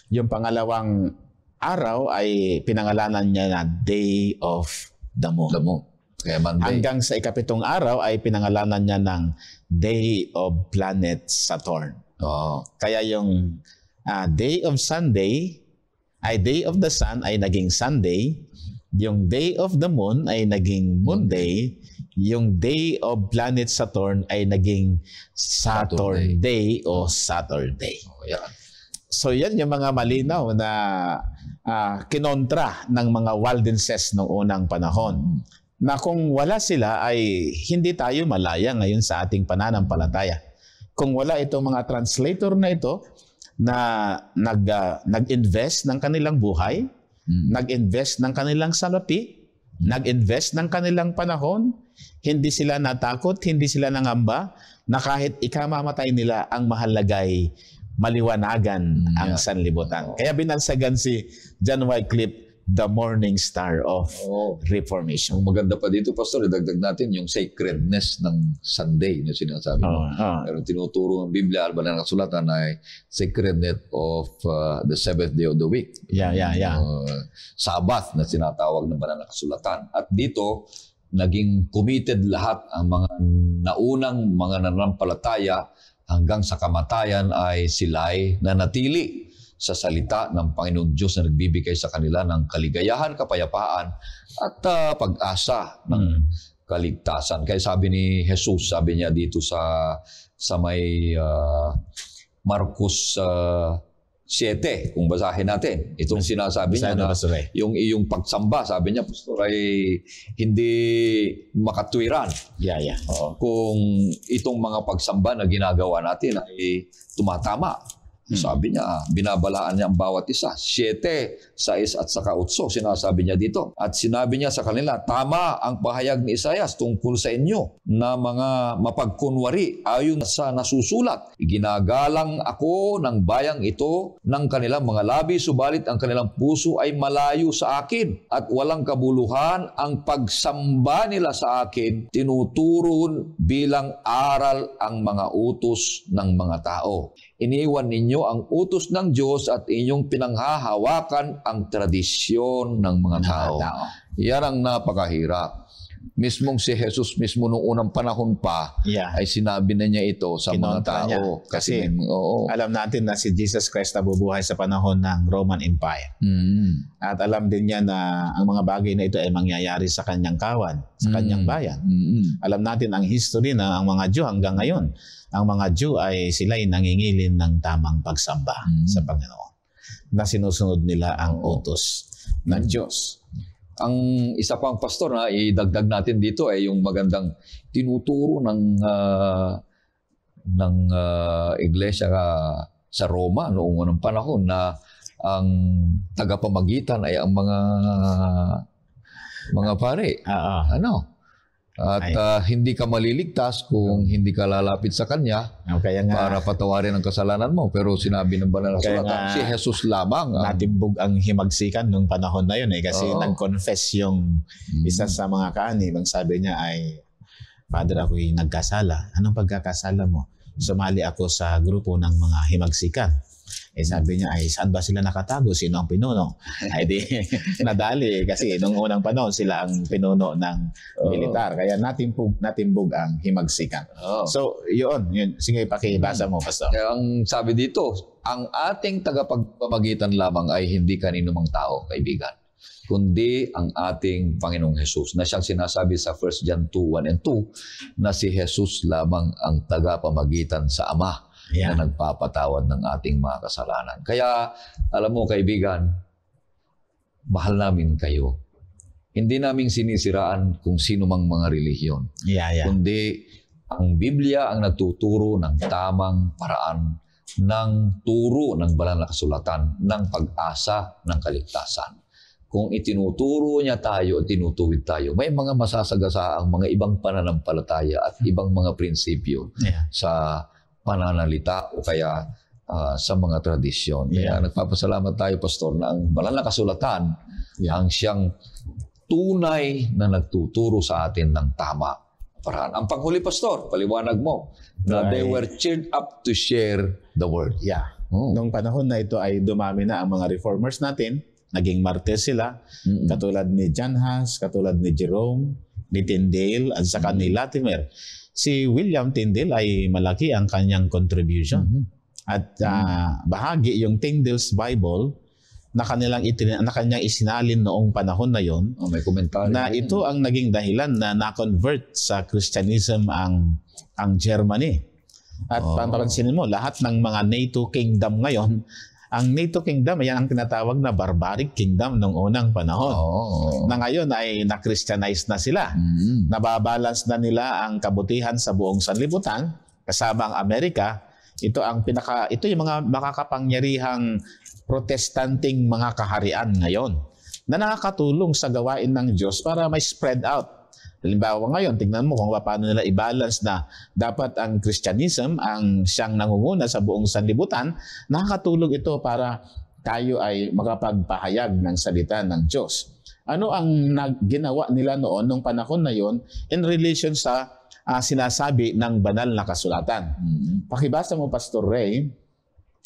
Yung pangalawang araw ay pinangalanan niya na Day of the Moon. Kaya Monday. Hanggang sa 7 araw ay pinangalanan niya ng Day of Planet Saturn. Kaya yung Day of Sunday, Day of the Sun ay naging Sunday. Yung Day of the Moon ay naging Monday. Yung Day of Planet Saturn ay naging Saturn Day o Saturday. So yan yung mga malinaw na kinontra ng mga Waldenses noong unang panahon. Na kung wala sila ay hindi tayo malaya ngayon sa ating pananampalataya. Kung wala itong mga translator na ito na nag-invest ng kanilang buhay, nag-invest ng kanilang salapi, nag-invest ng kanilang panahon, hindi sila natakot, hindi sila nangamba, na kahit ikamamatay nila, ang mahalagay maliwanagan ang sanlibutan. Kaya binansagan si John Wycliffe, the morning star of Reformation. Maganda pa dito, Pastor, idagdag natin yung sacredness ng Sunday na sinasabi mo. Pero tinuturo ng Biblia, banal na kasulatan, ay sacredness of the 7th day of the week. Sabbath na sinatawag ng banal na kasulatan. At dito, naging committed lahat ang mga naunang mga nananampalataya hanggang sa kamatayan ay sila'y nanatili sa salita ng Panginoon Diyos na nagbibigay sa kanila ng kaligayahan, kapayapaan at pag-asa ng kaligtasan. Kaya sabi ni Jesus, sabi niya dito sa may Marcos 7, kung basahin natin, itong sinasabi niya na yung iyong pagsamba, sabi niya, Pastor, ay hindi makatwiran. Kung itong mga pagsamba na ginagawa natin ay tumatama. Sabi niya, binabalaan niya ang bawat isa. 7, 6 at saka 8, sinasabi niya dito. At sinabi niya sa kanila, tama ang pahayag ni Isaias tungkol sa inyo na mga mapagkunwari ayon sa nasusulat. Iginagalang ako ng bayang ito ng kanilang mga labi, subalit ang kanilang puso ay malayo sa akin. At walang kabuluhan ang pagsamba nila sa akin, tinuturo bilang aral ang mga utos ng mga tao. Iniwan ninyo ang utos ng Diyos at inyong pinanghahawakan ang tradisyon ng mga tao. Yan ang napakahirap. Mismong si Jesus mismo noong unang panahon pa ay sinabi na niya ito sa mga tao. Kasi alam natin na si Jesus Christ nabubuhay sa panahon ng Roman Empire. At alam din niya na ang mga bagay na ito ay mangyayari sa kanyang kawan, sa kanyang bayan. Alam natin ang history na ang mga Jew hanggang ngayon, ang mga Jew ay sila'y nangingilin ng tamang pagsamba sa Panginoon, na sinusunod nila ang utos ng Diyos. Ang isa pang pastor na idagdag natin dito ay yung magandang tinuturo ng iglesia sa Roma noong unang panahon na ang tagapamagitan ay ang mga pare. At hindi ka maliligtas kung hindi ka lalapit sa Kanya para patawarin ang kasalanan mo. Pero sinabi ng banal na sulat, si Jesus lamang. Natimbog ang himagsikan nung panahon na yun kasi nag-confess yung isa sa mga kaanib. Ang sabi niya ay, Father, ako'y nagkasala. Anong pagkakasala mo? Sumali ako sa grupo ng mga himagsikan. Sabi niya, ay saan ba sila nakatago? Sino ang pinuno? Ay di, nadali kasi nung unang panahon sila ang pinuno ng militar. Kaya natimbog ang himagsikan. So, yun. Sige, pakibasa mo, Pastor. Kaya ang sabi dito, ang ating tagapagpamagitan lamang ay hindi kanino mang tao, kaibigan, kundi ang ating Panginoong Jesus, na siyang sinasabi sa 1 John 2:1 and 2 na si Jesus lamang ang tagapamagitan sa Ama na nagpapatawad ng ating mga kasalanan. Kaya, alam mo kaibigan, mahal namin kayo. Hindi namin sinisiraan kung sino mang mga relihiyon. Kundi ang Biblia ang nagtuturo ng tamang paraan ng turo ng banal na kasulatan ng pag-asa ng kaligtasan. Kung itinuturo niya tayo at tinutuwid tayo, may mga masasagasaang mga ibang pananampalataya at ibang mga prinsipyo sa pananalita o kaya sa mga tradisyon. Kaya nagpapasalamat tayo, Pastor, na ang banal na kasulatan ang siyang tunay na nagtuturo sa atin ng tama paraan. Ang panghuli, Pastor, paliwanag mo na they were cheered up to share the word. Noong panahon na ito ay dumami na ang mga reformers natin. Naging martir sila, katulad ni John Huss, katulad ni Jerome, ni Tyndale, at saka ni Latimer. Si William Tyndale ay malaki ang kanyang contribution. At bahagi yung Tyndale's Bible na kanyang isinalin noong panahon na yon. May komentaryo na ito ang naging dahilan na na-convert sa Christianism ang Germany. At pansinin mo, lahat ng mga NATO kingdom ngayon, ang NATO kingdom, yan ang tinatawag na barbaric kingdom noong unang panahon. Na ngayon ay na-Christianize na sila. Nababalance na nila ang kabutihan sa buong sanlibutan, kasama ang Amerika. Ito yung mga makakapangyarihang protestanting mga kaharian ngayon na nakakatulong sa gawain ng Diyos para may spread out. Halimbawa ngayon, tingnan mo kung paano nila i-balance na dapat ang Christianism ang siyang nangunguna sa buong sanlibutan. Nakakatulong ito para tayo ay makapagpahayag ng salita ng Diyos. Ano ang ginawa nila noon nung panahon na yon in relation sa sinasabi ng banal na kasulatan? Pakibasa mo, Pastor Ray,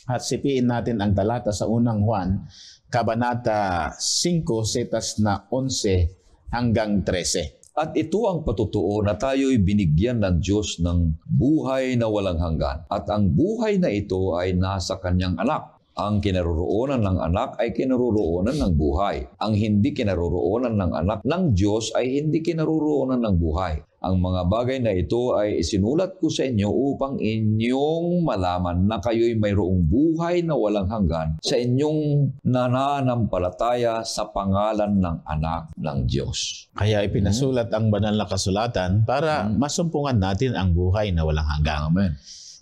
at sipiin natin ang talata sa unang Juan, Kabanata 5, setas na 11 hanggang 13. At ito ang patutuo na tayo'y binigyan ng Diyos ng buhay na walang hanggan. At ang buhay na ito ay nasa Kanyang anak. Ang kinaroroonan ng anak ay kinaroroonan ng buhay. Ang hindi kinaroroonan ng anak ng Diyos ay hindi kinaroroonan ng buhay. Ang mga bagay na ito ay isinulat ko sa inyo upang inyong malaman na kayo'y mayroong buhay na walang hanggan sa inyong nananampalataya sa pangalan ng anak ng Diyos. Kaya ipinasulat ang banal na kasulatan para masumpungan natin ang buhay na walang hanggan. Amen.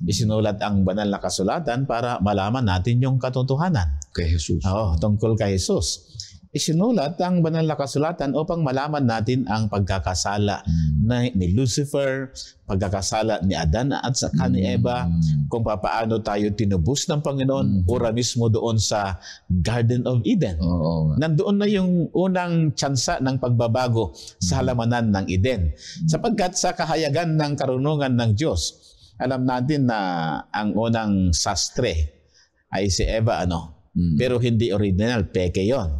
Isinulat ang banal na kasulatan para malaman natin yung katotohanan. Kay Jesus. Oo, tungkol kay Jesus. Isinulat ang banal na kasulatan upang malaman natin ang pagkakasala ni Lucifer, pagkakasala ni Adan at saka ni Eva, kung paano tayo tinubos ng Panginoon, ora mismo doon sa Garden of Eden. Nandoon na yung unang tsansa ng pagbabago sa halamanan ng Eden. Sapagkat sa kahayagan ng karunungan ng Diyos, alam natin na ang unang sastre ay si Eva, pero hindi original, peke yon.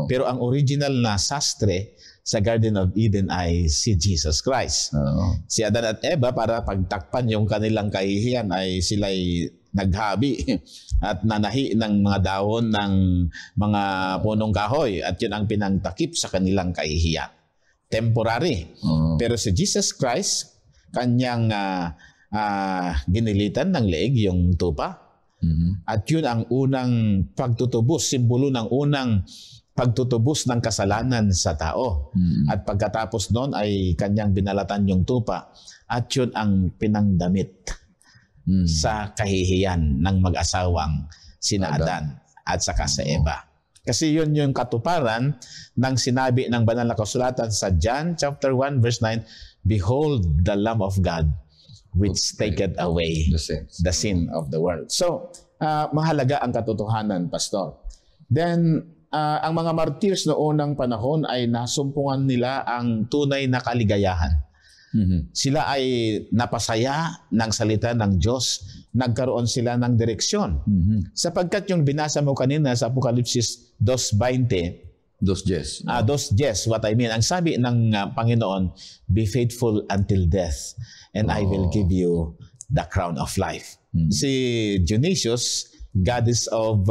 Pero ang original na sastre sa Garden of Eden ay si Jesus Christ. Si Adan at Eva, para pagtakpan yung kanilang kahihiyan, ay sila'y naghabi at nanahi ng mga dahon ng mga punong kahoy, at yun ang pinangtakip sa kanilang kahihiyan. Temporary. Pero si Jesus Christ, kanyang ginilitan ng leeg yung tupa. At yun ang unang pagtutubos, simbolo ng unang pagtutubos ng kasalanan sa tao. At pagkatapos noon ay kanyang binalatan yung tupa. At yun ang pinangdamit sa kahihiyan ng mag-asawang sina Adan at saka sa Eva. Kasi yun yung katuparan ng sinabi ng banal na kasulatan sa John chapter 1 verse 9, "Behold the Lamb of God which taketh away the sin of the world." So, mahalaga ang katotohanan, Pastor. Then, ang mga martyrs noong unang panahon ay nasumpungan nila ang tunay na kaligayahan. Sila ay napasaya ng salita ng Diyos, nagkaroon sila ng direksyon. Sapagkat yung binasa mo kanina sa Apokalipsis 2:20, 2:10, what I mean, ang sabi ng Panginoon, "Be faithful until death, and I will give you the crown of life." Si Dionysius, goddess of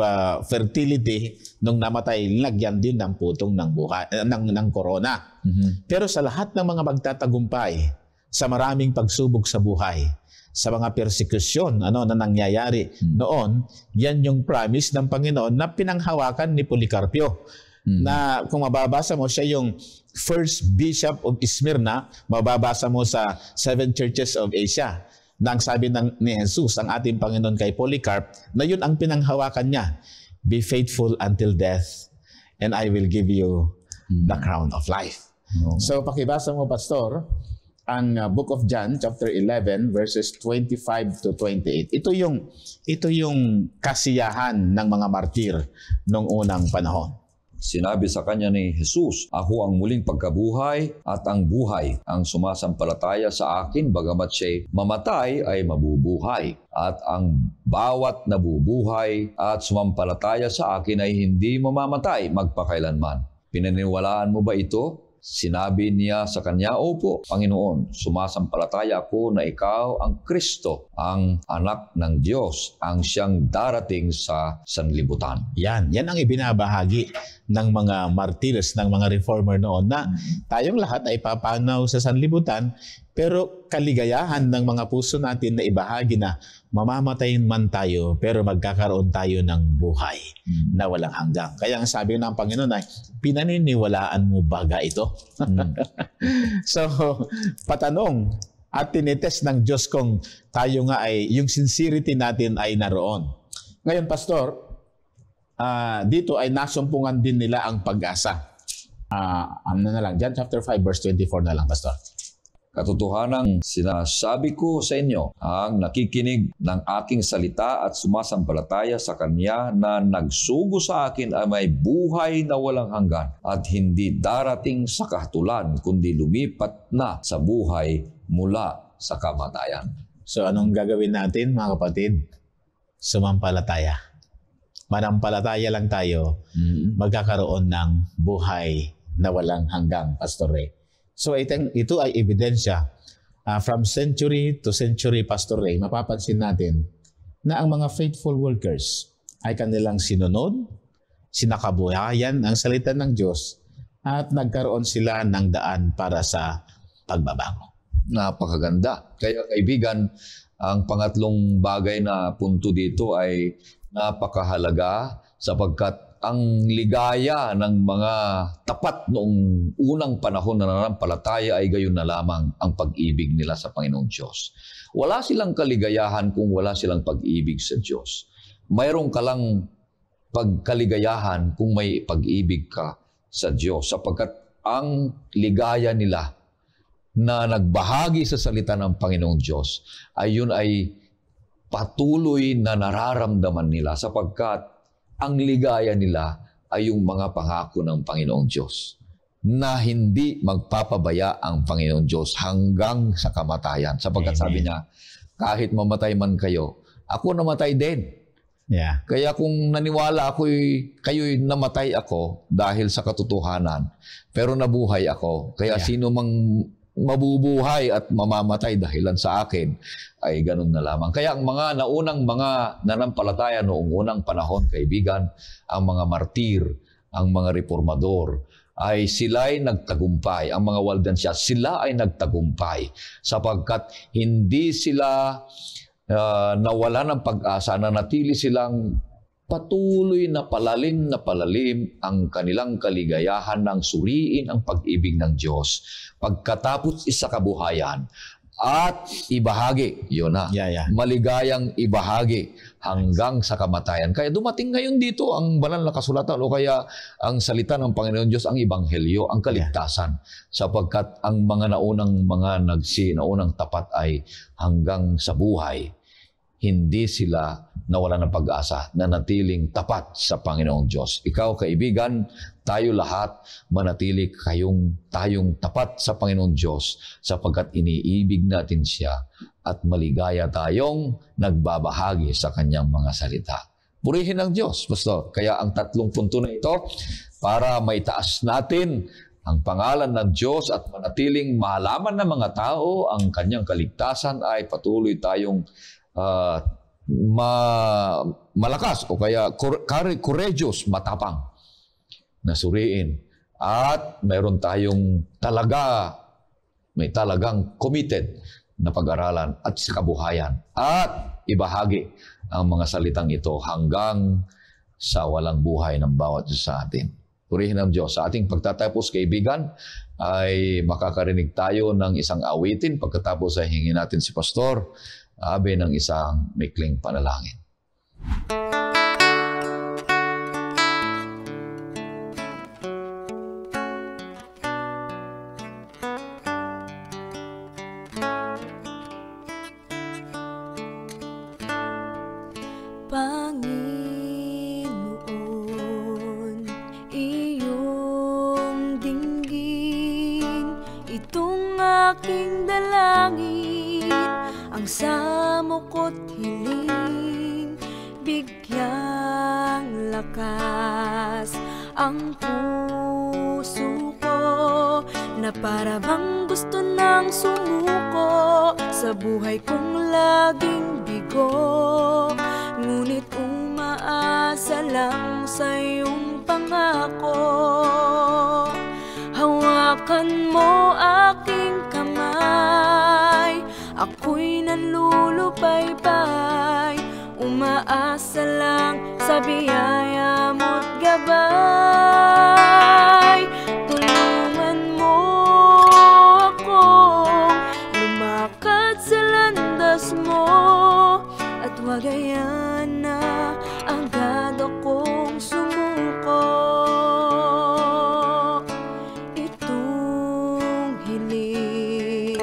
fertility, nung namatay, lagyan din ng putong ng buhay, ng korona. Pero sa lahat ng mga magtatagumpay, sa maraming pagsubok sa buhay, sa mga persekusyon na nangyayari noon, yan yung promise ng Panginoon na pinanghawakan ni Policarpio. Na kung mababasa mo, siya yung first bishop of Smyrna, mababasa mo sa 7 churches of Asia, na ang sabi ni Jesus, ang ating Panginoon kay Polycarp, na yun ang pinanghawakan niya, "Be faithful until death, and I will give you the crown of life." So pakibasa mo, Pastor, ang Book of John, chapter 11, verses 25 to 28. Ito yung kasiyahan ng mga martir noong unang panahon. Sinabi sa kanya ni Jesus, "Ako ang muling pagkabuhay at ang buhay. Ang sumasampalataya sa akin, bagamat siya'y mamatay, ay mabubuhay. At ang bawat nabubuhay at sumampalataya sa akin ay hindi mamamatay magpakailanman." Pinaniwalaan mo ba ito? Sinabi niya sa kanya, "Opo, Panginoon, sumasampalataya ako na ikaw ang Kristo, ang anak ng Diyos, ang siyang darating sa sanlibutan." Yan ang ibinabahagi ng mga martyrs, ng mga reformer noon, na tayong lahat ay papanaw sa sanlibutan, pero kaligayahan ng mga puso natin na ibahagi na mamamatayin man tayo, pero magkakaroon tayo ng buhay na walang hanggang. Kaya ang sabi ng Panginoon ay, "Pinaniniwalaan mo baga ito?" So, patanong at tinitest ng Diyos kung tayo nga ay, yung sincerity natin ay naroon. Ngayon, Pastor, dito ay nasumpungan din nila ang pag-asa. John chapter 5 verse 24 na lang, Pastor. "Katotohanang sinasabi ko sa inyo, ang nakikinig ng aking salita at sumasampalataya sa Kanya na nagsugo sa akin ay may buhay na walang hanggan at hindi darating sa kahatulan, kundi lumipat na sa buhay mula sa kamatayan." So anong gagawin natin, mga kapatid? Sumampalataya. Manampalataya lang tayo, magkakaroon ng buhay na walang hanggang, Pastor Ray. So ito ay ebidensya. From century to century, Pastor Ray, mapapansin natin na ang mga faithful workers, ay kanilang sinunod, sinakabuhayan ang salita ng Diyos at nagkaroon sila ng daan para sa pagbabago. Napakaganda. Kaya kaibigan, ang pangatlong bagay na punto dito ay napakahalaga sapagkat ang ligaya ng mga tapat noong unang panahon na nanampalataya ay gayon na lamang ang pag-ibig nila sa Panginoong Diyos. Wala silang kaligayahan kung wala silang pag-ibig sa Diyos. Mayroon ka lang pagkaligayahan kung may pag-ibig ka sa Diyos sapagkat ang ligaya nila na nagbahagi sa salita ng Panginoong Diyos ay yun ay patuloy na nararamdaman nila sapagkat ang ligaya nila ay yung mga pangako ng Panginoong Diyos na hindi magpapabaya ang Panginoong Diyos hanggang sa kamatayan. Sapagkat sabi niya, kahit mamatay man kayo, ako namatay din. Yeah. Kaya kung naniwala kayo'y namatay ako dahil sa katotohanan, pero nabuhay ako. Kaya sino mang mabubuhay at mamamatay dahilan sa akin, ay ganun na lamang. Kaya ang mga naunang mga nanampalataya noong unang panahon, kaibigan, ang mga martir, ang mga reformador, ay sila'y nagtagumpay. Ang mga Waldensiya, sila ay nagtagumpay sapagkat hindi sila nawala ng pag-asa, na natili silang patuloy na palalim ang kanilang kaligayahan ng suriin ang pag-ibig ng Diyos pagkatapos isa kabuhayan at ibahagi, yun na, maligayang ibahagi hanggang sa kamatayan. Kaya dumating ngayon dito ang banal na kasulatan o kaya ang salita ng Panginoon Diyos, ang Ebanghelyo, ang kaligtasan. Sapagkat ang mga naunang tapat ay hanggang sa buhay, hindi sila nawala ng pag-asa, na natiling tapat sa Panginoong Diyos. Ikaw, kaibigan, tayo lahat, manatili tayong tapat sa Panginoong Diyos sapagkat iniibig natin siya at maligaya tayong nagbabahagi sa kanyang mga salita. Purihin ang Diyos, Pastor. Kaya ang tatlong punto na ito, para maitaas natin ang pangalan ng Diyos at manatiling malaman ng mga tao ang kanyang kaligtasan, ay patuloy tayong malakas o kaya courageous, matapang na suriin. At mayroon tayong may talagang committed na pag-aralan at sa kabuhayan at ibahagi ang mga salitang ito hanggang sa walang buhay ng bawat isa sa atin. Purihin ang Diyos. Sa ating pagtatapos, kaibigan, ay makakarinig tayo ng isang awitin. Pagkatapos ay hingin natin si Pastor abe ng isang maikling panalangin. Panginoon, iyong dinggin itong aking dalangin, ang samuko't hiling, bigyang lakas ang puso ko, na para bang gusto nang sumuko sa buhay kong laging bigo. Ngunit umaasa lang sa iyong pangako, hawakan mo aking kamay, ako'y nanlulupaybay, umaasa lang sa biyaya mo't gabay. Tulungan mo akong lumakad sa landas mo, at wag ayan na agad akong sumuko. Itong hiling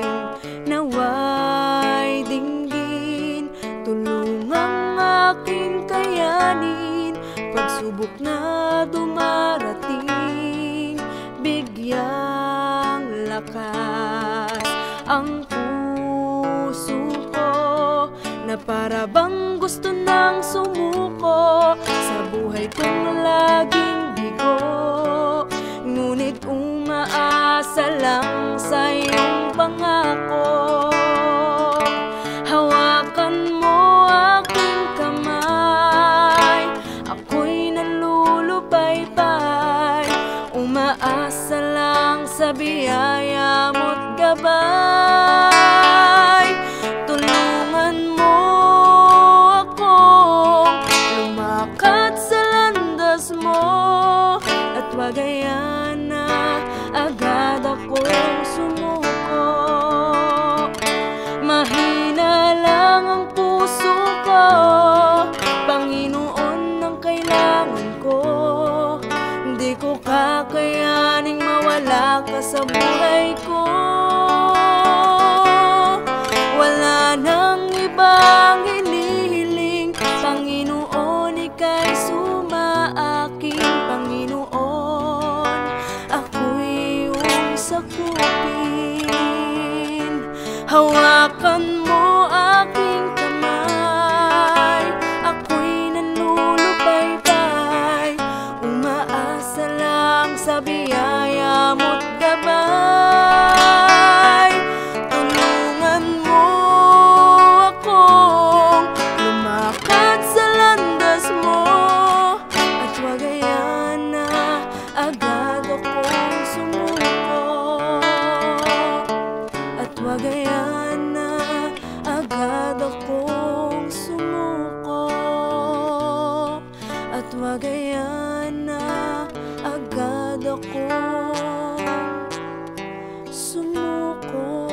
naway dinggin, tulungang aking kayanin, pagsubok na dumarating, bigyang lakas ang puso ko, na para bang gusto nang sumuko sa buhay kong laging bigo. Ngunit umaasa lang sa iyong pangako, hawakan mo aking kamay, mahina lang ang puso ko, Panginoon ang kailangan ko. Hindi ko kakayaning mawala ka sa buhay ko. Wala nang ibang hinihiling, Panginoon, ika'y sumaaking. Panginoon, ako'y iyong sakupin. Hawakan mo aking kamay, ako'y nanunupaypay, umaasa lang sa biyaya mo't gabay. Tulungan mo akong lumakad sa landas mo, at wag ayan na agad akong sumuko, at wag ayan na agad akong sumuko, at wag ayan na agad akong sumuko.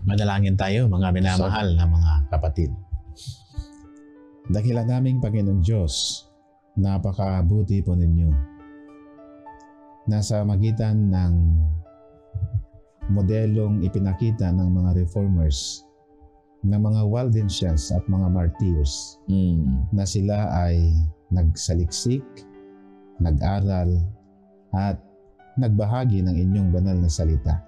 Manalangin tayo, mga minamahal na mga kapatid. Dakila naming Panginoong Diyos, napakabuti po ninyo. Nasa magitan ng modelong ipinakita ng mga reformers, ng mga Waldensians at mga martyrs, na sila ay nagsaliksik, nag-aral, at nagbahagi ng inyong banal na salita.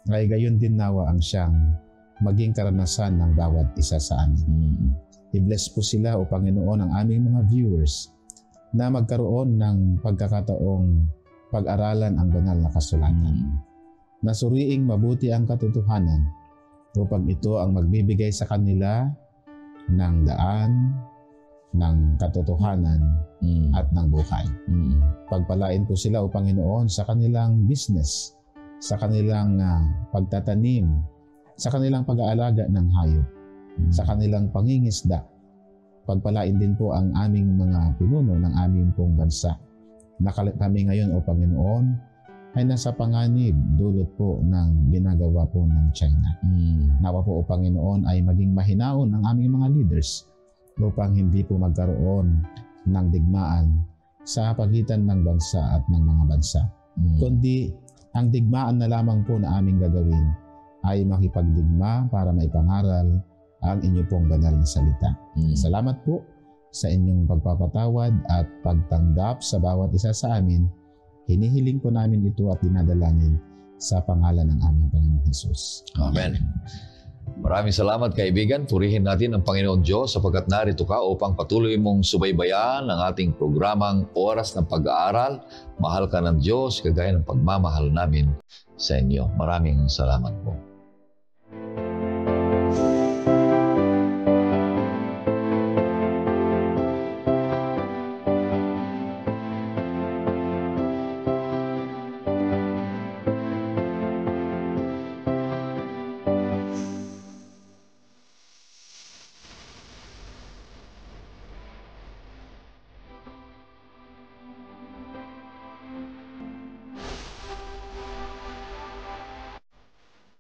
Ay gayon din nawa ang siyang maging karanasan ng bawat isa sa amin. I-bless po sila, O Panginoon, ang aming mga viewers na magkaroon ng pagkakataong pag-aralan ang banal na kasulatan. Nasuriing mabuti ang katotohanan upang ito ang magbibigay sa kanila ng daan, ng katotohanan at ng buhay. Pagpalain po sila, O Panginoon, sa kanilang business, sa kanilang pagtatanim, sa kanilang pag-aalaga ng hayop, sa kanilang pangingisda. Pagpalain din po ang aming mga pinuno ng aming pong bansa, na kami ngayon, O Panginoon, ay nasa panganib dulot po ng ginagawa po ng China. Nawa po, O Panginoon, ay maging mahinaon ang aming mga leaders upang hindi po magkaroon ng digmaan sa pagitan ng bansa at ng mga bansa. Kundi ang digmaan na lamang po na aming gagawin ay makipagdigma para maipangaral ang inyong pong banal na salita. Salamat po sa inyong pagpapatawad at pagtanggap sa bawat isa sa amin. Hinihiling po namin ito at dinadalangin sa pangalan ng aming Panginoong Jesus. Amen. Maraming salamat, kaibigan. Purihin natin ang Panginoon Diyos sapagkat narito ka upang patuloy mong subaybayan ang ating programang Oras ng Pag-aaral. Mahal ka ng Diyos, kagaya ng pagmamahal namin sa inyo. Maraming salamat po.